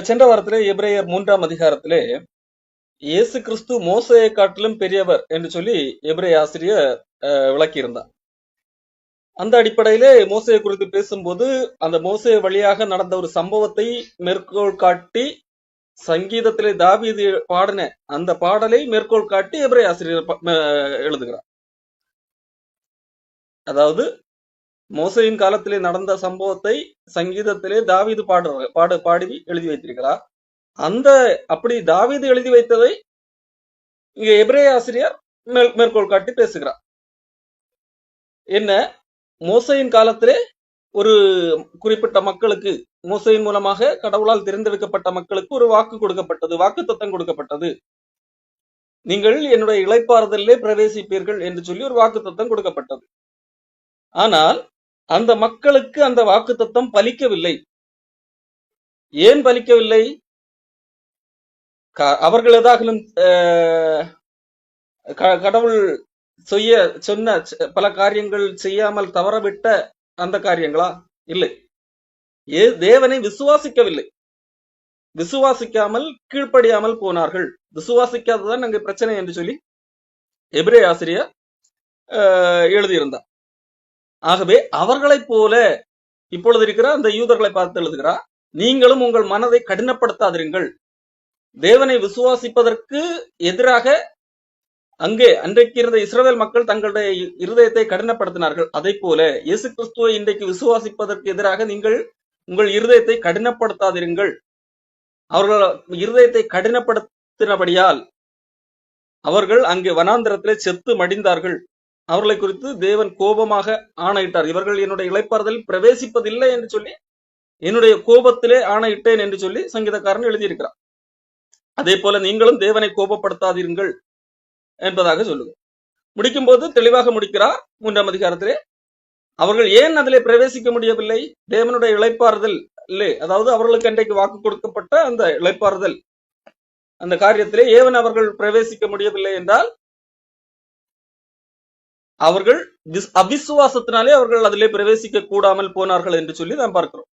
சென்ற வாரத்திலே எபிரேயர் 3ஆம் அதிகாரத்திலே இயேசு கிறிஸ்து மோசேயை காட்டிலும் பெரியவர் என்று சொல்லி எபிரேய ஆசிரியர் விளக்கியிருந்தார். அந்த அடிப்படையிலே மோசேயை குறித்து பேசும்போது அந்த மோசே வழியாக நடந்த ஒரு சம்பவத்தை மேற்கோள் காட்டி சங்கீதத்திலே தாவீது பாடின அந்த பாடலை மேற்கோள் காட்டி எபிரேய ஆசிரியர் எழுதுகிறார். அதாவது மோசையின் காலத்திலே நடந்த சம்பவத்தை சங்கீதத்திலே தாவீது பாடி எழுதி வைத்திருக்கிறார். அப்படி தாவீது எழுதி வைத்ததை இங்க எபிரேய ஆசிரியர் மேற்கோள் காட்டி பேசுகிறார். என்ன, மோசையின் காலத்திலே ஒரு குறிப்பிட்ட மக்களுக்கு, மோசையின் மூலமாக கடவுளால் தெரிந்தெடுக்கப்பட்ட மக்களுக்கு ஒரு வாக்கு கொடுக்கப்பட்டது, வாக்கு தத்தம் கொடுக்கப்பட்டது. நீங்கள் என்னுடைய இளைப்பாறுதலிலே பிரவேசிப்பீர்கள் என்று சொல்லி ஒரு வாக்கு தத்தம் கொடுக்கப்பட்டது. ஆனால் அந்த மக்களுக்கு அந்த வாக்கு தத்தம் பலிக்கவில்லை. ஏன் பலிக்கவில்லை? அவர்கள் ஏதாகலும் கடவுள் சொன்ன பல காரியங்கள் செய்யாமல் தவறவிட்ட அந்த காரியங்களா? இல்லை. தேவனை விசுவாசிக்கவில்லை. விசுவாசிக்காமல் கீழ்ப்படியாமல் போனார்கள். விசுவாசிக்காததான் அங்கு பிரச்சனை என்று சொல்லி எபிரேய ஆசிரியர் எழுதியிருந்தார். ஆகவே அவர்களைப் போல இப்பொழுது இருக்கிற அந்த யூதர்களை பார்த்து எழுதுகிறார், நீங்களும் உங்கள் மனதை கடினப்படுத்தாதிருங்கள். தேவனை விசுவாசிப்பதற்கு எதிராக அன்றைக்கு இருந்த இஸ்ரவேல் மக்கள் தங்களுடைய இருதயத்தை கடினப்படுத்தினார்கள். அதை போல இயேசு கிறிஸ்துவை இன்றைக்கு விசுவாசிப்பதற்கு எதிராக நீங்கள் உங்கள் இருதயத்தை கடினப்படுத்தாதிருங்கள். அவர்கள் இருதயத்தை கடினப்படுத்தினபடியால் அவர்கள் அங்கே வனாந்திரத்திலே செத்து மடிந்தார்கள். அவர்களை குறித்து தேவன் கோபமாக ஆணையிட்டார். இவர்கள் என்னுடைய இளைப்பாறுதலில் பிரவேசிப்பதில்லை என்று சொல்லி என்னுடைய கோபத்திலே ஆணையிட்டேன் என்று சொல்லி சங்கீதக்காரன் எழுதியிருக்கிறார். அதே போல நீங்களும் தேவனை கோபப்படுத்தாதீர்கள் என்பதாக சொல்லுங்க. முடிக்கும் போது தெளிவாக முடிக்கிறார் 3ஆம் அதிகாரத்திலே. அவர்கள் ஏன் அதிலே பிரவேசிக்க முடியவில்லை? தேவனுடைய இளைப்பாறுதல் இல்லை, அதாவது அவர்களுக்கு அன்றைக்கு வாக்கு கொடுக்கப்பட்ட அந்த இளைப்பாறுதல் அந்த காரியத்திலே ஏன் அவர்கள் பிரவேசிக்க முடியவில்லை என்றால், அவர்கள் அவிசுவாசத்தினாலே அவர்கள் அதிலே பிரவேசிக்க கூடாமல் போனார்கள் என்று சொல்லி நாம் பார்க்கிறோம்.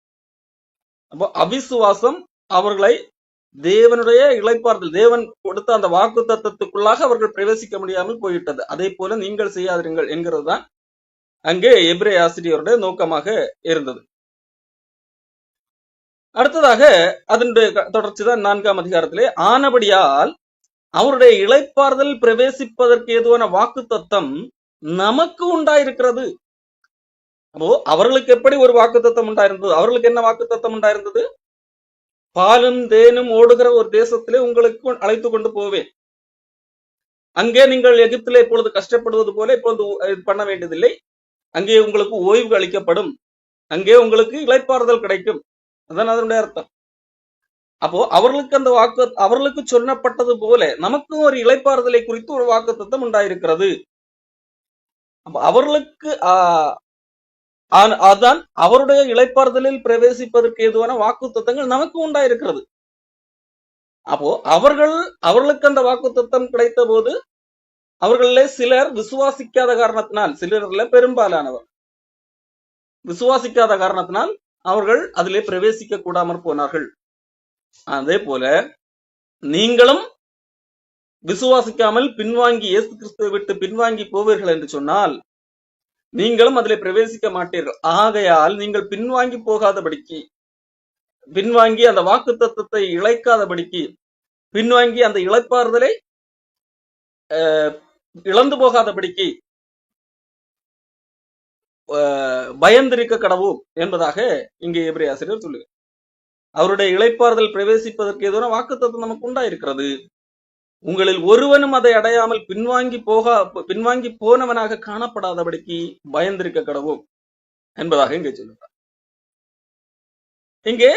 அப்போ அவிசுவாசம் அவர்களை தேவனுடைய இளைப்பாறுதல், தேவன் கொடுத்த அந்த வாக்கு தத்தத்துக்குள்ளாக அவர்கள் பிரவேசிக்க முடியாமல் போயிட்டது. அதே போல நீங்கள் செய்யாதீர்கள் என்கிறது தான் அங்கே எபிரேய ஆசிரியருடைய நோக்கமாக இருந்தது. அடுத்ததாக அதனுடைய தொடர்ச்சி தான் 4ஆம் அதிகாரத்திலே, ஆனபடியால் அவருடைய இளைப்பாறுதல் பிரவேசிப்பதற்கு ஏதுவான வாக்கு தத்தம் நமக்கு உண்டாயிருக்கிறது. அப்போ அவர்களுக்கு எப்படி ஒரு வாக்கு தத்தம் உண்டாயிருந்தது? அவர்களுக்கு என்ன வாக்கு தத்தம் உண்டாயிருந்தது? பாலும் தேனும் ஓடுகிற ஒரு தேசத்திலே உங்களுக்கு அழைத்து கொண்டு போவேன். அங்கே நீங்கள் எகிப்திலே இப்பொழுது கஷ்டப்படுவது போல இப்பொழுது பண்ண வேண்டியதில்லை. அங்கே உங்களுக்கு ஓய்வு அளிக்கப்படும். அங்கே உங்களுக்கு இளைப்பாறுதல் கிடைக்கும். அதான் அதனுடைய அர்த்தம். அப்போ அவர்களுக்கு அந்த அவர்களுக்கு சொல்லப்பட்டது போல நமக்கும் ஒரு இளைப்பாறுதலை குறித்து ஒரு வாக்கு தத்தம் உண்டாயிருக்கிறது. அப்ப அவர்களுக்கு அதான் அவருடைய இளைப்பாறுதலில் பிரவேசிப்பதற்கு ஏதுவான வாக்கு தத்தங்கள் நமக்கு உண்டாயிருக்கிறது. அப்போ அவர்களுக்கு அந்த வாக்கு தத்தம் கிடைத்த போது அவர்களே சிலர் விசுவாசிக்காத காரணத்தினால், சிலர்ல பெரும்பாலானவர் விசுவாசிக்காத காரணத்தினால் அவர்கள் அதிலே பிரவேசிக்க கூடாமற் போனார்கள். அதே போல நீங்களும் விசுவாசிக்காமல் பின்வாங்கி இயேசு கிறிஸ்துவை விட்டு பின்வாங்கி போவீர்கள் என்று சொன்னால் நீங்களும் அதிலே பிரவேசிக்க மாட்டீர்கள். ஆகையால் நீங்கள் பின்வாங்கி போகாதபடிக்கு, பின்வாங்கி அந்த வாக்கு தத்தத்தை இழைக்காதபடிக்கு, பின்வாங்கி அந்த இளைப்பாறுதலை இழந்து போகாதபடிக்கு பயந்திருக்க கடவுள் என்பதாக இங்கே எபிரேய ஆசிரியர் சொல்லுங்க. அவருடைய இளைப்பாறுதல் பிரவேசிப்பதற்கு ஏதோ வாக்கு தத்தம் நமக்கு உண்டாயிருக்கிறது. உங்களில் ஒருவனும் அதை அடையாமல் பின்வாங்கி போனவனாக காணப்படாதபடிக்கு பயந்திருக்க கடவுள் என்பதாக இங்கே சொல்லுகிறார். இங்கே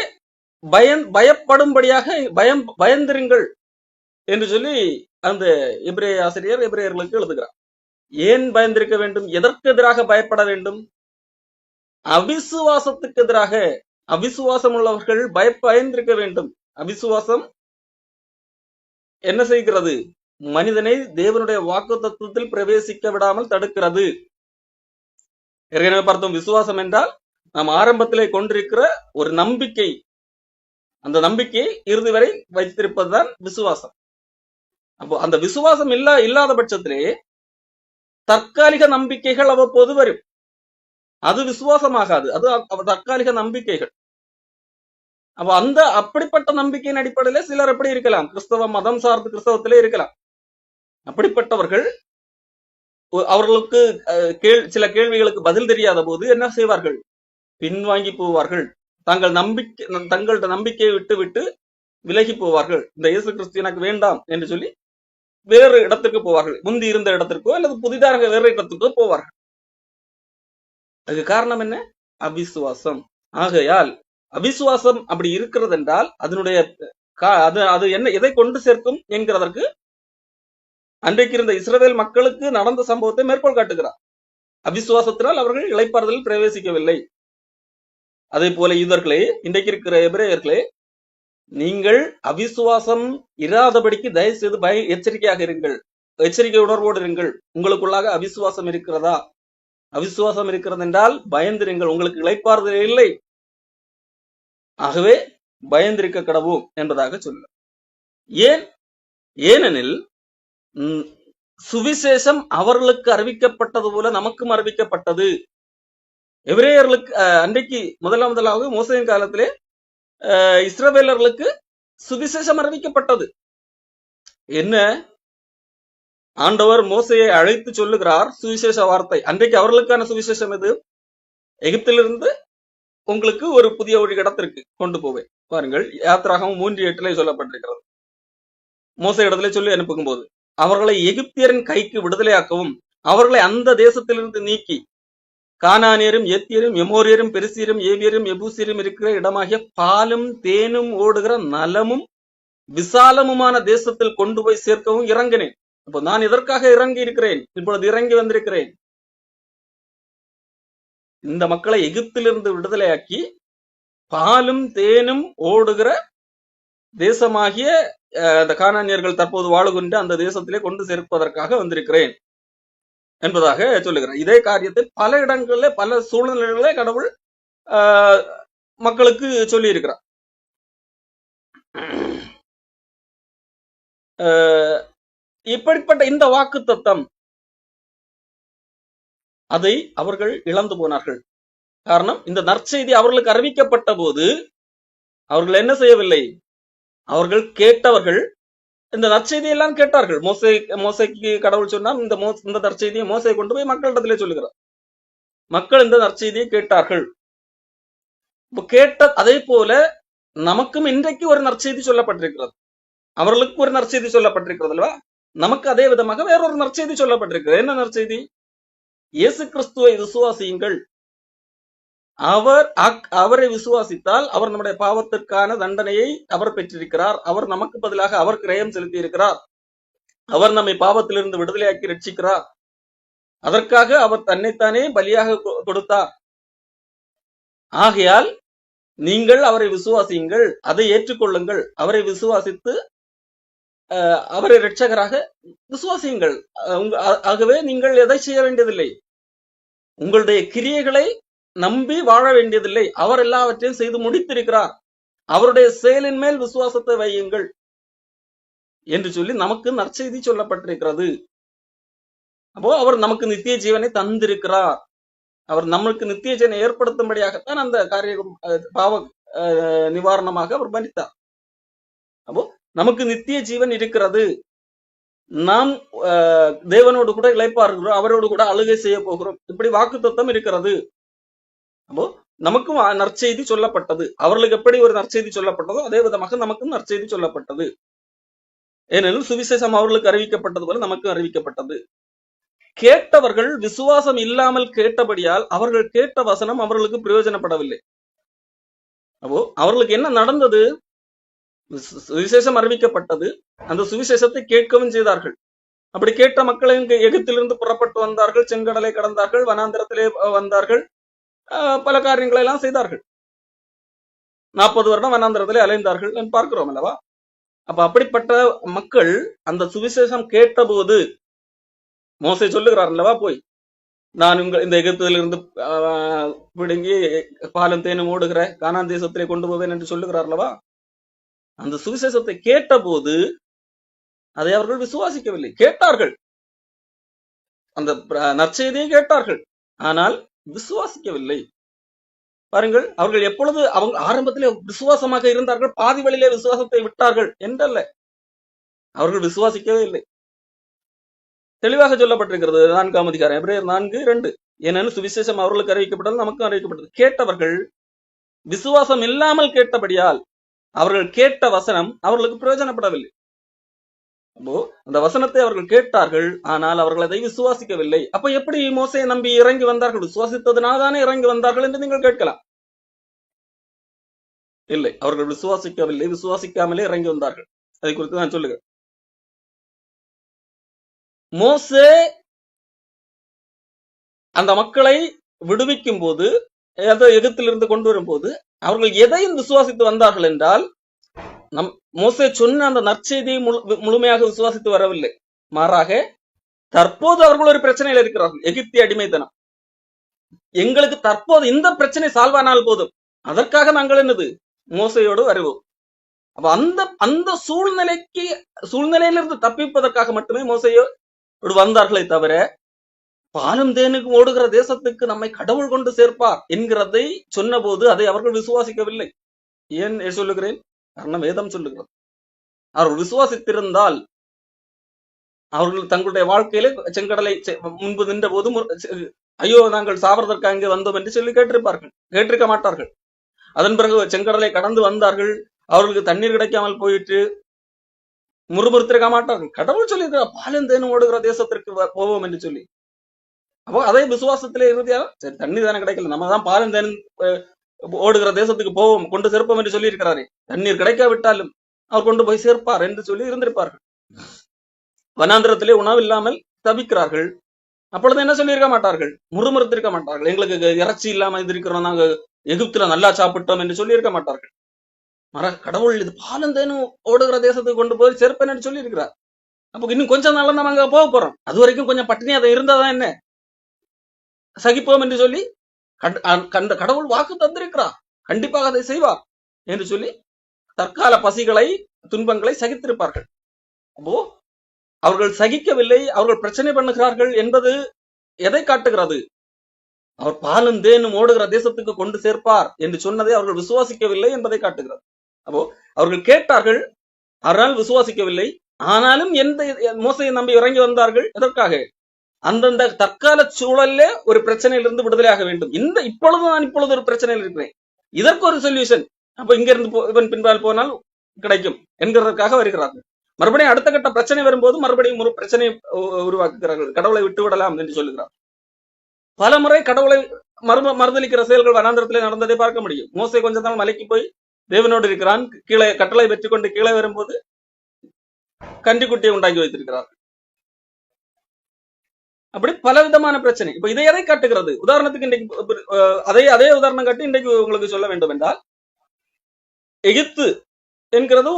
பயப்படும்படியாக பயந்திருங்கள் என்று சொல்லி அந்த எபிரேய ஆசிரியர் எபிரேயர்களுக்கு எழுதுகிறார். ஏன் பயந்திருக்க வேண்டும்? எதற்கு எதிராக பயப்பட வேண்டும்? அவிசுவாசத்துக்கு எதிராக. அவிசுவாசம் உள்ளவர்கள் பயந்திருக்க வேண்டும். அவிசுவாசம் என்ன செய்கிறது? மனிதனை தேவனுடைய வாக்கு தத்துவத்தில் பிரவேசிக்க விடாமல் தடுக்கிறது. ஏற்கனவே பார்த்தோம், விசுவாசம் என்றால் நாம் ஆரம்பத்திலே கொண்டிருக்கிற ஒரு நம்பிக்கை. அந்த நம்பிக்கையை இறுதி வரை வைத்திருப்பதுதான் விசுவாசம். அப்போ அந்த விசுவாசம் இல்லாத பட்சத்திலே தற்காலிக நம்பிக்கைகள் அவ்வப்போது வரும். அது விசுவாசமாகாது, அது தற்காலிக நம்பிக்கைகள். அப்ப அப்படிப்பட்ட நம்பிக்கையின் அடிப்படையில சிலர் எப்படி இருக்கலாம், கிறிஸ்தவ மதம் சார்ந்து கிறிஸ்தவத்திலே இருக்கலாம். அப்படிப்பட்டவர்கள் அவர்களுக்கு சில கேள்விகளுக்கு பதில் தெரியாத போது என்ன செய்வார்கள், பின்வாங்கி போவார்கள். தங்களோட நம்பிக்கையை விட்டு விலகி போவார்கள். இந்த இயேசு கிறிஸ்து எனக்கு வேண்டாம் என்று சொல்லி வேறு இடத்திற்கு போவார்கள். முந்தி இருந்த இடத்திற்கோ அல்லது புதிதாக வேறு இடத்துக்கோ போவார்கள். அதுக்கு காரணம் என்ன? அவிசுவாசம். ஆகையால் அவிசுவாசம் அப்படி இருக்கிறது என்றால் அதனுடைய அது என்ன, எதை கொண்டு சேர்க்கும் என்கிறதற்கு அன்றைக்கு இருந்த இஸ்ரவேல் மக்களுக்கு நடந்த சம்பவத்தை மேற்கோள் காட்டுகிறார். அவிசுவாசத்தினால் அவர்கள் இளைப்பாறுதலில் பிரவேசிக்கவில்லை. அதே போல யூதர்களே, இன்றைக்கு இருக்கிற எபிரேயர்களே, நீங்கள் அவிசுவாசம் இராதபடிக்கு தயவு செய்து எச்சரிக்கையாக இருங்கள், எச்சரிக்கை உணர்வோடு இருங்கள். உங்களுக்குள்ளாக அவிசுவாசம் இருக்கிறதா? அவிசுவாசம் இருக்கிறது என்றால் பயந்திருங்கள், உங்களுக்கு இளைப்பாறுதல் இல்லை. ஆகவே பயந்திருக்க கடவோம் என்பதாக சொல்ல. ஏனெனில் சுவிசேஷம் அவர்களுக்கு அறிவிக்கப்பட்டது போல நமக்கும் அறிவிக்கப்பட்டது. எபிரேயர்களுக்கு அன்றைக்கு முதலாவது மோசேயின் காலத்திலே இஸ்ரவேலர்களுக்கு சுவிசேஷம் அறிவிக்கப்பட்டது. என்ன? ஆண்டவர் மோசையை அழைத்து சொல்லுகிறார் சுவிசேஷ வார்த்தை. அன்றைக்கு அவர்களுக்கான சுவிசேஷம் எது? எகிப்திலிருந்து உங்களுக்கு ஒரு புதிய ஒரு இடத்திற்கு கொண்டு போவேன். பாருங்கள், யாத்திராகமம் 3:8 சொல்லப்பட்டிருக்கிறது. மோசை இடத்துல சொல்லி அனுப்பும் போது அவர்களை எகிப்தியரின் கைக்கு விடுதலையாக்கவும் அவர்களை அந்த தேசத்திலிருந்து நீக்கி கானானியரும் ஏத்தியரும் எமோரியரும் பெரிசியரும் ஏவியரும் எபூசியரும் இருக்கிற இடமாகிய பாலும் தேனும் ஓடுகிற நலமும் விசாலமுமான தேசத்தில் கொண்டு போய் சேர்க்கவும் இறங்கினேன். அப்போ நான் இதற்காக இறங்கி இருக்கிறேன், இப்பொழுது இறங்கி வந்திருக்கிறேன். இந்த மக்களை எகிப்திலிருந்து விடுதலையாக்கி பாலும் தேனும் ஓடுகிற தேசமாகிய அந்த கானானியர்கள் தற்போது வாழுகின்ற அந்த தேசத்திலே கொண்டு சேர்ப்பதற்காக வந்திருக்கிறேன் என்பதாக சொல்லுகிறார். இதே காரியத்தை பல இடங்களில் பல சூழ்நிலைகளிலே கடவுள் மக்களுக்கு சொல்லி இருக்கிறார். இப்படிப்பட்ட இந்த வாக்கு தத்தம் அதை அவர்கள் இழந்து போனார்கள். காரணம், இந்த நற்செய்தி அவர்களுக்கு அறிவிக்கப்பட்ட போது அவர்கள் என்ன செய்யவில்லை? அவர்கள் கேட்டவர்கள் இந்த நற்செய்தியெல்லாம் கேட்டார்கள். மோசைக்கு கடவுள் சொன்னால் இந்த நற்செய்தியை மோசை கொண்டு போய் மக்களிடத்திலே சொல்லுகிறார். மக்கள் இந்த நற்செய்தியை கேட்டார்கள். அதே போல நமக்கும் இன்றைக்கு ஒரு நற்செய்தி சொல்லப்பட்டிருக்கிறது. அவர்களுக்கு ஒரு நற்செய்தி சொல்லப்பட்டிருக்கிறது அல்லவா? நமக்கு அதே விதமாக வேறொரு நற்செய்தி சொல்லப்பட்டிருக்கிறது. என்ன நற்செய்தி? இயேசு கிறிஸ்துவை விசுவாசியுங்கள். அவரை விசுவாசித்தால் அவர் நம்முடைய பாவத்திற்கான தண்டனையை அவர் பெற்றிருக்கிறார். அவர் நமக்கு பதிலாக அவர் கிரயம் செலுத்தி இருக்கிறார். அவர் நம்மை பாவத்திலிருந்து விடுதலையாக்கி ரட்சிக்கிறார். அதற்காக அவர் தன்னைத்தானே பலியாக கொடுத்தார். ஆகையால் நீங்கள் அவரை விசுவாசியுங்கள், அதை ஏற்றுக்கொள்ளுங்கள். அவரை விசுவாசித்து அவரை இரட்சகராக விசுவாசியுங்கள். ஆகவே நீங்கள் எதை செய்ய வேண்டியதில்லை, உங்களுடைய கிரியைகளை நம்பி வாழ வேண்டியதில்லை. அவர் எல்லாவற்றையும் செய்து முடித்திருக்கிறார். அவருடைய செயலின் மேல் விசுவாசத்தை வையுங்கள் என்று சொல்லி நமக்கு நற்செய்தி சொல்லப்பட்டிருக்கிறது. அப்போ அவர் நமக்கு நித்திய ஜீவனை தந்திருக்கிறார். அவர் நம்மளுக்கு நித்திய ஜீவனை ஏற்படுத்தும்படியாகத்தான் அந்த காரியம் பாவ நிவாரணமாக அவர் மரித்தார். அப்போ நமக்கு நித்திய ஜீவன் இருக்கிறது. நாம் தேவனோடு கூட இளைப்பாறுகிறோம், அவரோடு கூட அழுகை செய்ய போகிறோம். இப்படி வாக்குத்தத்தம் இருக்கிறது. அப்போ நமக்கும் நற்செய்தி சொல்லப்பட்டது. அவர்களுக்கு எப்படி ஒரு நற்செய்தி சொல்லப்பட்டதோ அதே விதமாக நமக்கும் நற்செய்தி சொல்லப்பட்டது. ஏனெனில் சுவிசேஷம் அவர்களுக்கு அறிவிக்கப்பட்டது போல நமக்கும் அறிவிக்கப்பட்டது. கேட்டவர்கள் விசுவாசம் இல்லாமல் கேட்டபடியால் அவர்கள் கேட்ட வசனம் அவர்களுக்கு பிரயோஜனப்படவில்லை. அப்போ அவர்களுக்கு என்ன நடந்தது? சுவிசேஷம் அறிவிக்கப்பட்டது, அந்த சுவிசேஷத்தை கேட்கவும் செய்தார்கள். அப்படி கேட்ட மக்கள் எகிப்திலிருந்து புறப்பட்டு வந்தார்கள், செங்கடலை கடந்தார்கள், வனாந்திரத்திலே வந்தார்கள், பல காரியங்களை எல்லாம் செய்தார்கள். 40 வருடம் வனாந்திரத்திலே அலைந்தார்கள் பார்க்கிறோம் அல்லவா? அப்ப அப்படிப்பட்ட மக்கள் அந்த சுவிசேஷம் கேட்ட போது மோசே சொல்லுகிறார் அல்லவா, போய் நான் இந்த எகிப்திலிருந்து பிடுங்கி பாலும் தேனும் ஓடுகிற கானான் தேசத்திலே கொண்டு போவேன் என்று சொல்லுகிறார் அல்லவா? அந்த சுவிசேஷத்தை கேட்டபோது அதை அவர்கள் விசுவாசிக்கவில்லை. கேட்டார்கள், அந்த நற்செய்தியை கேட்டார்கள், ஆனால் விசுவாசிக்கவில்லை. பாருங்கள், அவர்கள் எப்பொழுது அவங்க ஆரம்பத்திலே விசுவாசமாக இருந்தார்கள், பாதி வழியிலே விசுவாசத்தை விட்டார்கள் என்றல்ல, அவர்கள் விசுவாசிக்கவே இல்லை. தெளிவாக சொல்லப்பட்டிருக்கிறது 4ஆம் அதிகாரம் எபிரேயர் 4:2. ஏனெனில் சுவிசேஷம் அவர்களுக்கு அறிவிக்கப்பட்டது, நமக்கும் அறிவிக்கப்பட்டது. கேட்டவர்கள் விசுவாசம் இல்லாமல் கேட்டபடியால் அவர்கள் கேட்ட வசனம் அவர்களுக்கு பிரயோஜனப்படவில்லை. அப்போ அந்த வசனத்தை அவர்கள் கேட்டார்கள், ஆனால் அவர்கள் அதை விசுவாசிக்கவில்லை. அப்ப எப்படி மோசையை நம்பி இறங்கி வந்தார்கள்? விசுவாசித்ததுனால்தானே இறங்கி வந்தார்கள் என்று நீங்கள் கேட்கலாம். இல்லை, அவர்கள் விசுவாசிக்கவில்லை, விசுவாசிக்காமலே இறங்கி வந்தார்கள். அதை குறித்து நான் சொல்லுகிறேன். மோசே அந்த மக்களை விடுவிக்கும் போது, எகிப்திலிருந்து கொண்டு வரும் போது அவர்கள் எதையும் விசுவாசித்து வந்தார்கள் என்றால், மோசே சொன்ன அந்த நற்செய்தியை முழுமையாக விசுவாசித்து வரவில்லை. மாறாக தற்போது அவர்கள் ஒரு பிரச்சனையில் இருக்கிறார்கள், எகிப்திய அடிமைத்தனம். எங்களுக்கு தற்போது இந்த பிரச்சனை சால்வானால் போதும், அதற்காக நாங்கள் என்னது மோசையோடு வருவோம். அப்ப அந்த சூழ்நிலையிலிருந்து தப்பிப்பதற்காக மட்டுமே மோசையோடு வந்தார்களே தவிர, பாலும் தேனுக்கு ஓடுகிற தேசத்துக்கு நம்மை கடவுள் கொண்டு சேர்ப்பார் என்கிறதை சொன்ன போது அதை அவர்கள் விசுவாசிக்கவில்லை. ஏன் சொல்லுகிறேன்? காரணம் வேதம் சொல்லுகிறது. அவர்கள் விசுவாசித்திருந்தால் அவர்கள் தங்களுடைய வாழ்க்கையிலே செங்கடலை முன்பு நின்ற போது ஐயோ நாங்கள் சாவதற்காக இங்கே வந்தோம் என்று சொல்லி கேட்டிருக்க மாட்டார்கள். அதன் பிறகு செங்கடலை கடந்து வந்தார்கள், அவர்களுக்கு தண்ணீர் கிடைக்காமல் போயிட்டு முறுமுறுத்திருக்க மாட்டார்கள். கடவுள் சொல்லியிருக்கிறார், பாலும் தேனும் ஓடுகிற தேசத்திற்கு போவோம் என்று சொல்லி. அப்போ அதே விசுவாசத்திலே இறுதியாக சரி தண்ணி தானே கிடைக்கல, நம்ம தான் பாலும் தேனும் ஓடுகிற தேசத்துக்கு போவோம், கொண்டு சேர்ப்போம் என்று சொல்லி இருக்கிறாரே, தண்ணீர் கிடைக்காவிட்டாலும் அவர் கொண்டு போய் சேர்ப்பார் என்று சொல்லி இருந்திருப்பார்கள். வனாந்திரத்திலே உணவு இல்லாமல் தவிக்கிறார்கள். அப்பொழுது என்ன சொல்லியிருக்க மாட்டார்கள்? முறுமுறுத்திருக்க மாட்டார்கள், எங்களுக்கு இறைச்சி இல்லாம இருக்கிறோம், நாங்க எகிப்துல நல்லா சாப்பிட்டோம் என்று சொல்லி இருக்க மாட்டார்கள். கடவுள் இது பாலும் தேனும் ஓடுகிற தேசத்துக்கு கொண்டு போய் சேர்ப்பேன் என்று சொல்லி இருக்கிறார். அப்போ இன்னும் கொஞ்சம் நாள் நம்ம அங்க போக போறோம், அது வரைக்கும் கொஞ்சம் பட்டினி அதை இருந்தாதான் என்ன சகிப்போம் என்று சொல்லி கண்ட கடவுள் வாக்கு தந்திருக்கிறார், கண்டிப்பாக அதை செய்வார் என்று சொல்லி தற்கால பசிகளை துன்பங்களை சகித்திருப்பார்கள். அப்போ அவர்கள் சகிக்கவில்லை, அவர்கள் பிரச்சனை பண்ணுகிறார்கள் என்பது எதை காட்டுகிறது? அவர் பாலும் தேனும் ஓடுகிற தேசத்துக்கு கொண்டு சேர்ப்பார் என்று சொன்னதை அவர்கள் விசுவாசிக்கவில்லை என்பதை காட்டுகிறது. அப்போ அவர்கள் கேட்டார்கள், ஆனால் விசுவாசிக்கவில்லை. ஆனாலும் எந்த மோசையை நம்பி இறங்கி வந்தார்கள். எதற்காக? அந்தந்த தற்கால சூழல்ல ஒரு பிரச்சனையிலிருந்து விடுதலையாக வேண்டும். இப்பொழுது ஒரு பிரச்சனையில் இருக்கிறேன், இதற்கு ஒரு சொல்யூஷன் அப்ப இங்க இருந்து பின்பால் போனால் கிடைக்கும் என்கிறதற்காக வருகிறார்கள். மறுபடியும் அடுத்த கட்ட பிரச்சனை வரும்போது மறுபடியும் ஒரு பிரச்சனையை உருவாக்குகிறார்கள், கடவுளை விட்டு விடலாம் என்று சொல்லுகிறார். பல முறை கடவுளை மறுதளிக்கிற செயல்கள் வனாந்திரத்திலே நடந்ததை பார்க்க முடியும். மோசே கொஞ்ச நாள் மலைக்கு போய் தேவனோடு இருக்கிறான், கீழே கட்டளை வெற்றி கொண்டு கீழே வரும்போது கன்றிக்குட்டியை உண்டாக்கி வைத்திருக்கிறார். அப்படி பல விதமான பிரச்சனை. இப்ப இதை எதை காட்டுகிறது? உதாரணத்துக்கு இன்றைக்கு அதே உதாரணம் காட்டி இன்றைக்கு உங்களுக்கு சொல்ல வேண்டும் என்றால், எகிப்து என்கிறது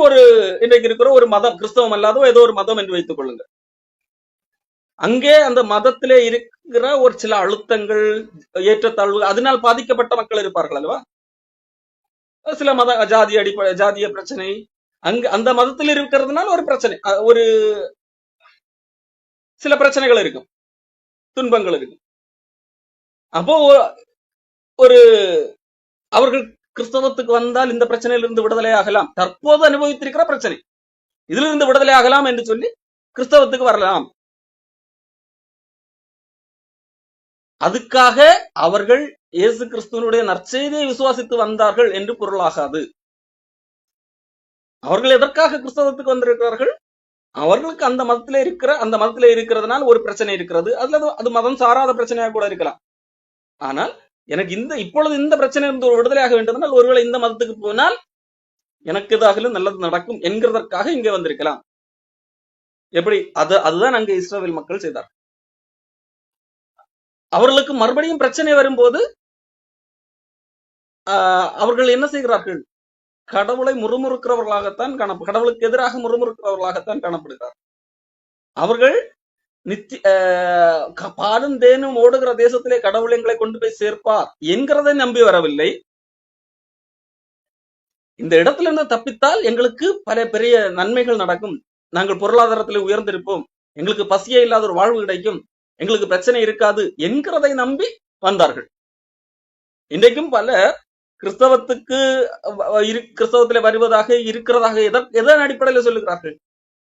இன்றைக்கு இருக்கிற ஒரு மதம், கிறிஸ்தவம் அல்லாதோ ஏதோ ஒரு மதம் என்று வைத்துக் கொள்ளுங்க. அங்கே அந்த மதத்திலே இருக்கிற ஒரு சில அழுத்தங்கள், ஏற்றத்தாழ்வு, அதனால் பாதிக்கப்பட்ட மக்கள் இருப்பார்கள் அல்லவா? சில ஜாதிய பிரச்சனை அந்த மதத்தில் இருக்கிறதுனால ஒரு பிரச்சனை, ஒரு சில பிரச்சனைகள் இருக்கும், துன்பங்கள் இருக்கும். அப்போ அவர்கள் கிறிஸ்தவத்துக்கு வந்தால் இந்த பிரச்சனையிலிருந்து விடுதலை ஆகலாம், தற்போது அனுபவித்திருக்கிற பிரச்சனை இதிலிருந்து விடுதலை ஆகலாம் என்று சொல்லி கிறிஸ்தவத்துக்கு வரலாம். அதுக்காக அவர்கள் இயேசு கிறிஸ்துவனுடைய நற்செய்தியை விசுவாசித்து வந்தார்கள் என்று பொருளாகாது. அவர்கள் எதற்காக கிறிஸ்தவத்துக்கு வந்திருக்கிறார்கள்? அவர்களுக்கு அந்த மதத்திலே இருக்கிறதுனால் ஒரு பிரச்சனை இருக்கிறது, அது மதம் சாராத பிரச்சனையாக கூட இருக்கலாம். ஆனால் எனக்கு இப்பொழுது இந்த பிரச்சனை இருந்து விடுதலையாக வேண்டுமென்றால் ஒருவேளை இந்த மதத்துக்கு போனால் எனக்கு எதாகலும் நல்லது நடக்கும் என்கிறதற்காக இங்கே வந்திருக்கலாம். எப்படி? அதுதான் அங்கே இஸ்ரவேல் மக்கள் செய்தார். அவர்களுக்கு மறுபடியும் பிரச்சனை வரும்போது அவர்கள் என்ன செய்கிறார்கள்? கடவுளை முறுமுறுக்கிறவர்களாகத்தான் கடவுளுக்கு எதிராக முறுமுறுக்கிறவர்களாகத்தான் காணப்படுகிறார். அவர்கள் பாலும் தேனும் ஓடுகிற தேசத்திலே கடவுள் எங்களை கொண்டு போய் சேர்ப்பார் என்கிறதை நம்பி வரவில்லை. இந்த இடத்துல இருந்து தப்பித்தால் எங்களுக்கு பல பெரிய நன்மைகள் நடக்கும், நாங்கள் பொருளாதாரத்தில் உயர்ந்திருப்போம், எங்களுக்கு பசியே இல்லாத ஒரு வாழ்வு கிடைக்கும், எங்களுக்கு பிரச்சனை இருக்காது என்கிறதை நம்பி வந்தார்கள். இன்றைக்கும் பல கிறிஸ்தவத்துக்கு கிறிஸ்தவத்தில் வருவதாக இருக்கிறதாக எதன் அடிப்படையில் சொல்லுகிறார்கள்?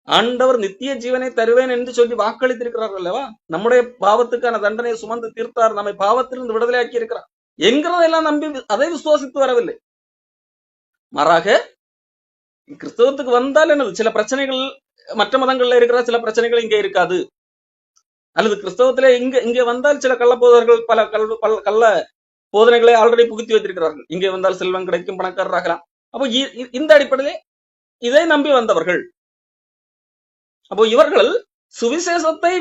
ஆண்டவர் நித்திய ஜீவனை தருவேன் என்று சொல்லி வாக்களித்திருக்கிறார்கள் அல்லவா? நம்முடைய பாவத்துக்கான தண்டனையை சுமந்து தீர்த்தார், நம்மை பாவத்திலிருந்து விடுதலையாக்கி இருக்கிறார் என்கிறதெல்லாம் நம்பி அதை விசுவாசித்து வரவில்லை. மாறாக கிறிஸ்தவத்துக்கு வந்தால் என்னது, சில பிரச்சனைகள் மற்ற மதங்கள்ல இருக்கிற சில பிரச்சனைகள் இங்கே இருக்காது, அல்லது கிறிஸ்தவத்திலே இங்கே வந்தால் சில கள்ளப்போதர்கள் பல கள்ள போதனைகளை ஆல்ரெடி புகுத்தி வைத்திருக்கிறார்கள், இங்கே வந்தால் செல்வம் கிடைக்கும், பணக்காரராகலாம். அப்போ இந்த அடிப்படையிலே இதை நம்பி வந்தவர்கள். அப்போ இவர்கள் சுவிசேஷத்தை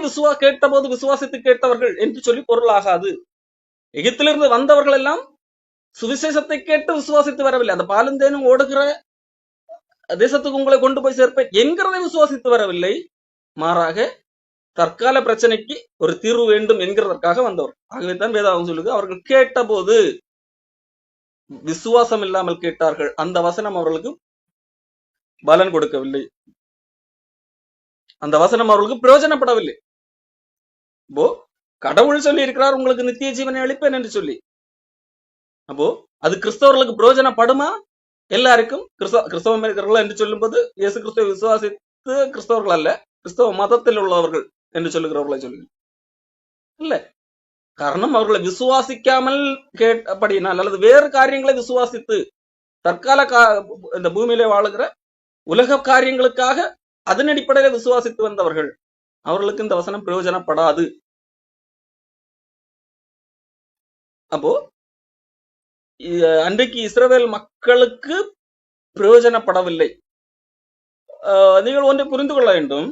கேட்ட போது விசுவாசித்து கேட்டவர்கள் என்று சொல்லி பொருள் ஆகாது. எகிப்திலிருந்து வந்தவர்கள் எல்லாம் சுவிசேஷத்தை கேட்டு விசுவாசித்து வரவில்லை, அந்த பாலுந்தேனும் ஓடுகிற தேசத்துக்கு உங்களை கொண்டு போய் சேர்ப்பேன் என்கிறதை விசுவாசித்து வரவில்லை. மாறாக தற்கால பிரச்சனைக்கு ஒரு தீர்வு வேண்டும் என்கிறதற்காக வந்தவர். ஆகவேதான் வேதாகம் சொல்லுது, அவர்கள் கேட்ட போது விசுவாசம் இல்லாமல் கேட்டார்கள், அந்த வசனம் அவர்களுக்கு பலன் கொடுக்கவில்லை, அந்த வசனம் அவர்களுக்கு பிரயோஜனப்படவில்லை. அப்போ கடவுள் சொல்லி இருக்கிறார் உங்களுக்கு நித்திய ஜீவனை அளிப்பேன் என்று சொல்லி, அப்போ அது கிறிஸ்தவர்களுக்கு பிரயோஜனப்படுமா? எல்லாருக்கும் கிறிஸ்தவம் இருக்கிறவர்கள் என்று சொல்லும் போது இயேசு கிறிஸ்துவ விசுவாசித்து கிறிஸ்தவர்கள் அல்ல, கிறிஸ்தவ மதத்தில் உள்ளவர்கள் என்று சொல்லுகிறவர்களை சொல்லு இல்ல. காரணம் அவர்களை விசுவாசிக்காமல் கேட்டபடினால் அல்லது வேறு காரியங்களை விசுவாசித்து தற்கால இந்த பூமியிலே வாழுகிற உலக காரியங்களுக்காக அதன் அடிப்படையில விசுவாசித்து வந்தவர்கள், அவர்களுக்கு இந்த வசனம் பிரயோஜனப்படாது. அப்போ அன்றைக்கு இஸ்ரவேல் மக்களுக்கு பிரயோஜனப்படவில்லை. நீங்கள் ஒன்றை புரிந்து கொள்ள வேண்டும்,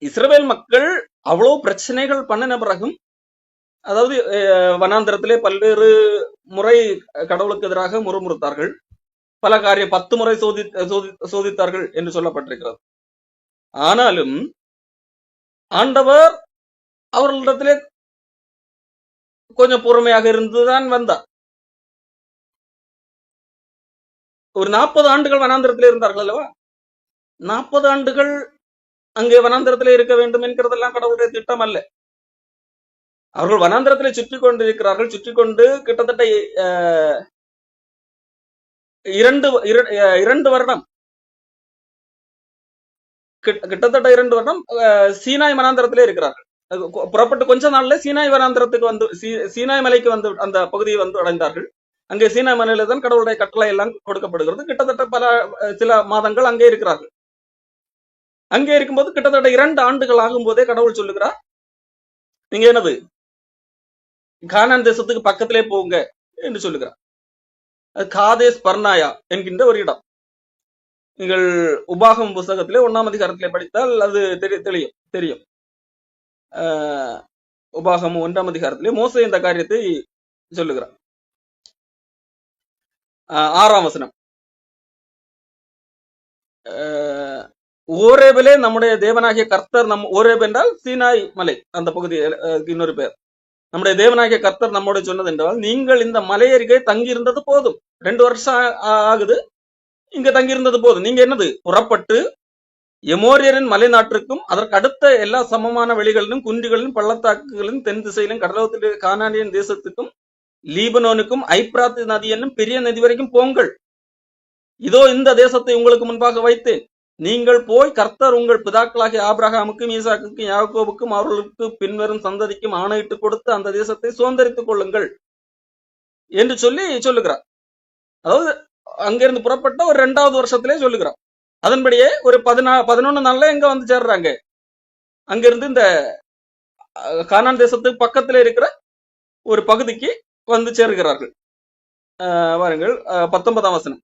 இஸ்ரவேல் மக்கள் அவ்வளவு பிரச்சனைகள் பண்ணின பிறகும், அதாவது வனாந்திரத்திலே பல்வேறு முறை கடவுளுக்கு எதிராக முறுமுறுத்தார்கள், பல காரியம் 10 முறை சோதித்தார்கள் என்று சொல்லப்பட்டிருக்கிறது. ஆனாலும் ஆண்டவர் அவர்களிடத்திலே கொஞ்சம் பொறுமையாக இருந்துதான் வந்தார். ஒரு 40 ஆண்டுகள் வனாந்திரத்திலே இருந்தார்கள் அல்லவா? 40 ஆண்டுகள் அங்கே வனாந்திரத்திலே இருக்க வேண்டும் என்கிறதெல்லாம் கடவுளுடைய திட்டம் அல்ல. அவர்கள் வனாந்திரத்திலே சுற்றி கொண்டிருக்கிறார்கள், சுற்றி கொண்டு கிட்டத்தட்ட 2 வருடம் கிட்டத்தட்ட 2 வருடம் சீனாய் வனாந்திரத்திலே இருக்கிறார்கள். புறப்பட்டு கொஞ்ச நாள்ல சீனாய் வனாந்திரத்துக்கு வந்து சீனாய் மலைக்கு வந்து அந்த பகுதியை வந்து அடைந்தார்கள். அங்கே சீனாய் மலையில தான் கடவுளுடைய கட்டளை எல்லாம் கொடுக்கப்படுகிறது. கிட்டத்தட்ட சில மாதங்கள் அங்கே இருக்கிறார்கள். அங்கே இருக்கும்போது கிட்டத்தட்ட 2 ஆண்டுகள் ஆகும் போதே கடவுள் சொல்லுகிறார், நீங்க என்னது கானான் தேசத்துக்கு பக்கத்திலே போங்க என்று சொல்லுகிறார். காதேஸ் பர்னாயா என்கின்ற ஒரு இடம். நீங்கள் உபாகம் புஸ்தகத்திலே 1ஆம் அதிகாரத்திலே படித்தால் அது தெரியும். உபாகம் 1ஆம் அதிகாரத்திலே மோசே இந்த காரியத்தை சொல்லுகிறார். 6ஆம் வசனம், ஓரேபிலே நம்முடைய தேவனாகிய கர்த்தர் ஓரேப் என்றால் சீனாய் மலை, அந்த பகுதி இன்னொரு பேர். நம்முடைய தேவனாகிய கர்த்தர் நம்மோட சொன்னது என்றால், நீங்கள் இந்த மலையருகே தங்கி இருந்தது போதும், 2 வருஷம் ஆகுது இங்க தங்கி இருந்தது போதும், நீங்க என்னது புறப்பட்டு எமோரியரின் மலை நாட்டிற்கும் அதற்கு அடுத்த எல்லா சமமான வெளிகளிலும் குன்றுகளிலும் பள்ளத்தாக்குகளிலும் தென் திசையிலும் கடலோரத்தில் கானானியன் தேசத்துக்கும் லீபனோனுக்கும் ஐப்ராத் நதி என்னும் பெரிய நதி வரைக்கும் போங்கள். இதோ இந்த தேசத்தை உங்களுக்கு முன்பாக வைத்தேன், நீங்கள் போய் கர்த்தர் உங்கள் பிதாக்களாகிய ஆபிரகாமுக்கும் ஈசாக்குக்கும் யாக்கோபுக்கும் அவர்களுக்கு பின்வரும் சந்ததிக்கும் ஆணையிட்டு கொடுத்து அந்த தேசத்தை சுதந்திரித்துக் கொள்ளுங்கள் என்று சொல்லுகிறார். அதாவது அங்கிருந்து புறப்பட்ட ஒரு 2வது வருஷத்திலே சொல்லுகிறார். அதன்படியே ஒரு 11 நாள்ல எங்க வந்து சேர்றாங்க, அங்கிருந்து இந்த கானான் தேசத்துக்கு பக்கத்துல இருக்கிற ஒரு பகுதிக்கு வந்து சேருகிறார்கள். பாருங்கள் 19ஆம் வசனம்,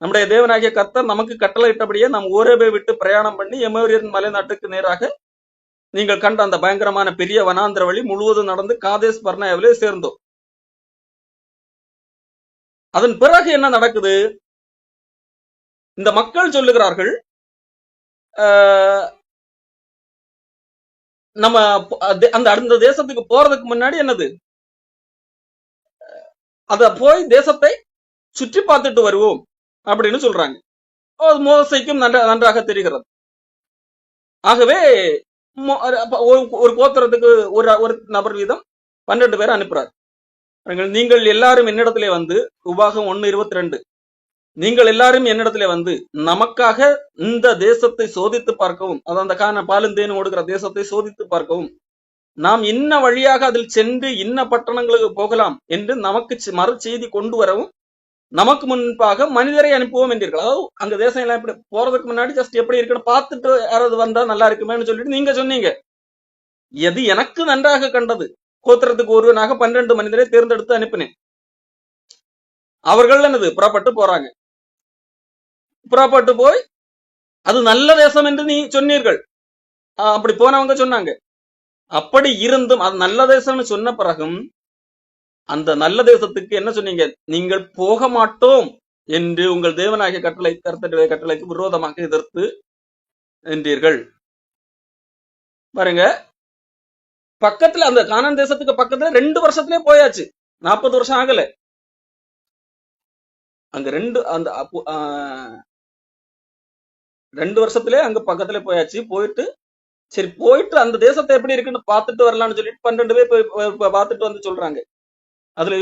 நம்முடைய தேவனாகிய கர்த்தர் நமக்கு கட்டளையிட்டபடியே நாம் ஓரேபை விட்டு பிரயாணம் பண்ணி எமோரியன் மலை நாட்டுக்கு நேராக நீங்கள் கண்ட அந்த பயங்கரமான பெரிய வனாந்திர வழி முழுவதும் நடந்து காதேஸ் பர்னாயாவிலே சேர்ந்தோம். அதன் பிறகு என்ன நடக்குது? இந்த மக்கள் சொல்லுகிறார்கள், நம்ம அந்த தேசத்துக்கு போறதுக்கு முன்னாடி என்னது, அத போய் தேசத்தை சுற்றி பார்த்துட்டு வருவோம் அப்படின்னு சொல்றாங்க. அது மோசைக்கும் நன்றாக தெரிகிறது. ஆகவே ஒரு கோத்திரத்துக்கு ஒரு நபர் வீதம் 12 பேரை அனுப்புறார். நீங்கள் எல்லாரும் என்னிடத்திலே வந்து, உபாகம் 1:22, நீங்கள் எல்லாரும் என்னிடத்திலே வந்து நமக்காக இந்த தேசத்தை சோதித்து பார்க்கவும், அதாவது அந்த பாலுந்தேன் ஓடுகிற தேசத்தை சோதித்து பார்க்கவும், நாம் இன்ன வழியாக அதில் சென்று இன்ன பட்டணங்களுக்கு போகலாம் என்று நமக்கு மறு செய்தி கொண்டு வரவும் நமக்கு முன்பாக மனிதரை அனுப்புவோம் என்றீர்கள். அதாவது அங்க தேசம் எல்லாம் எப்படி போறதுக்கு முன்னாடி ஜஸ்ட் எப்படி இருக்குன்னு பார்த்துட்டு யாராவது வந்தா நல்லா இருக்குமேன்னு சொல்லிட்டு நீங்க சொன்னீங்க. எது எனக்கு நன்றாக கண்டது, கோத்திரத்துக்கு ஒருவனாக 12 மனிதரை தேர்ந்தெடுத்து அனுப்பினேன். அவர்கள் என்னது புறப்பட்டு போறாங்க. புறப்பட்டு போய் அது நல்ல தேசம் என்று நீ சொன்னீர்கள். அப்படி போனவங்க சொன்னாங்க. அப்படி இருந்தும் அது நல்ல தேசம்னு சொன்ன பிறகும் அந்த நல்ல தேசத்துக்கு என்ன சொன்னீங்க? நீங்கள் போக மாட்டோம் என்று உங்கள் தேவனாகிய கர்த்தருடைய கட்டளைக்கு விரோதமாக எதிர்த்து என்றீர்கள். பாருங்க, பக்கத்துல அந்த கானான் தேசத்துக்கு பக்கத்துல 2 வருஷத்திலே போயாச்சு. 40 வருஷம் ஆகல. அங்க 2 வருஷத்திலே அங்க பக்கத்துல போயாச்சு. போயிட்டு அந்த தேசத்தை எப்படி இருக்குன்னு பார்த்துட்டு வரலாம்னு சொல்லிட்டு 12 பேர் பார்த்துட்டு வந்து சொல்றாங்க. அதுல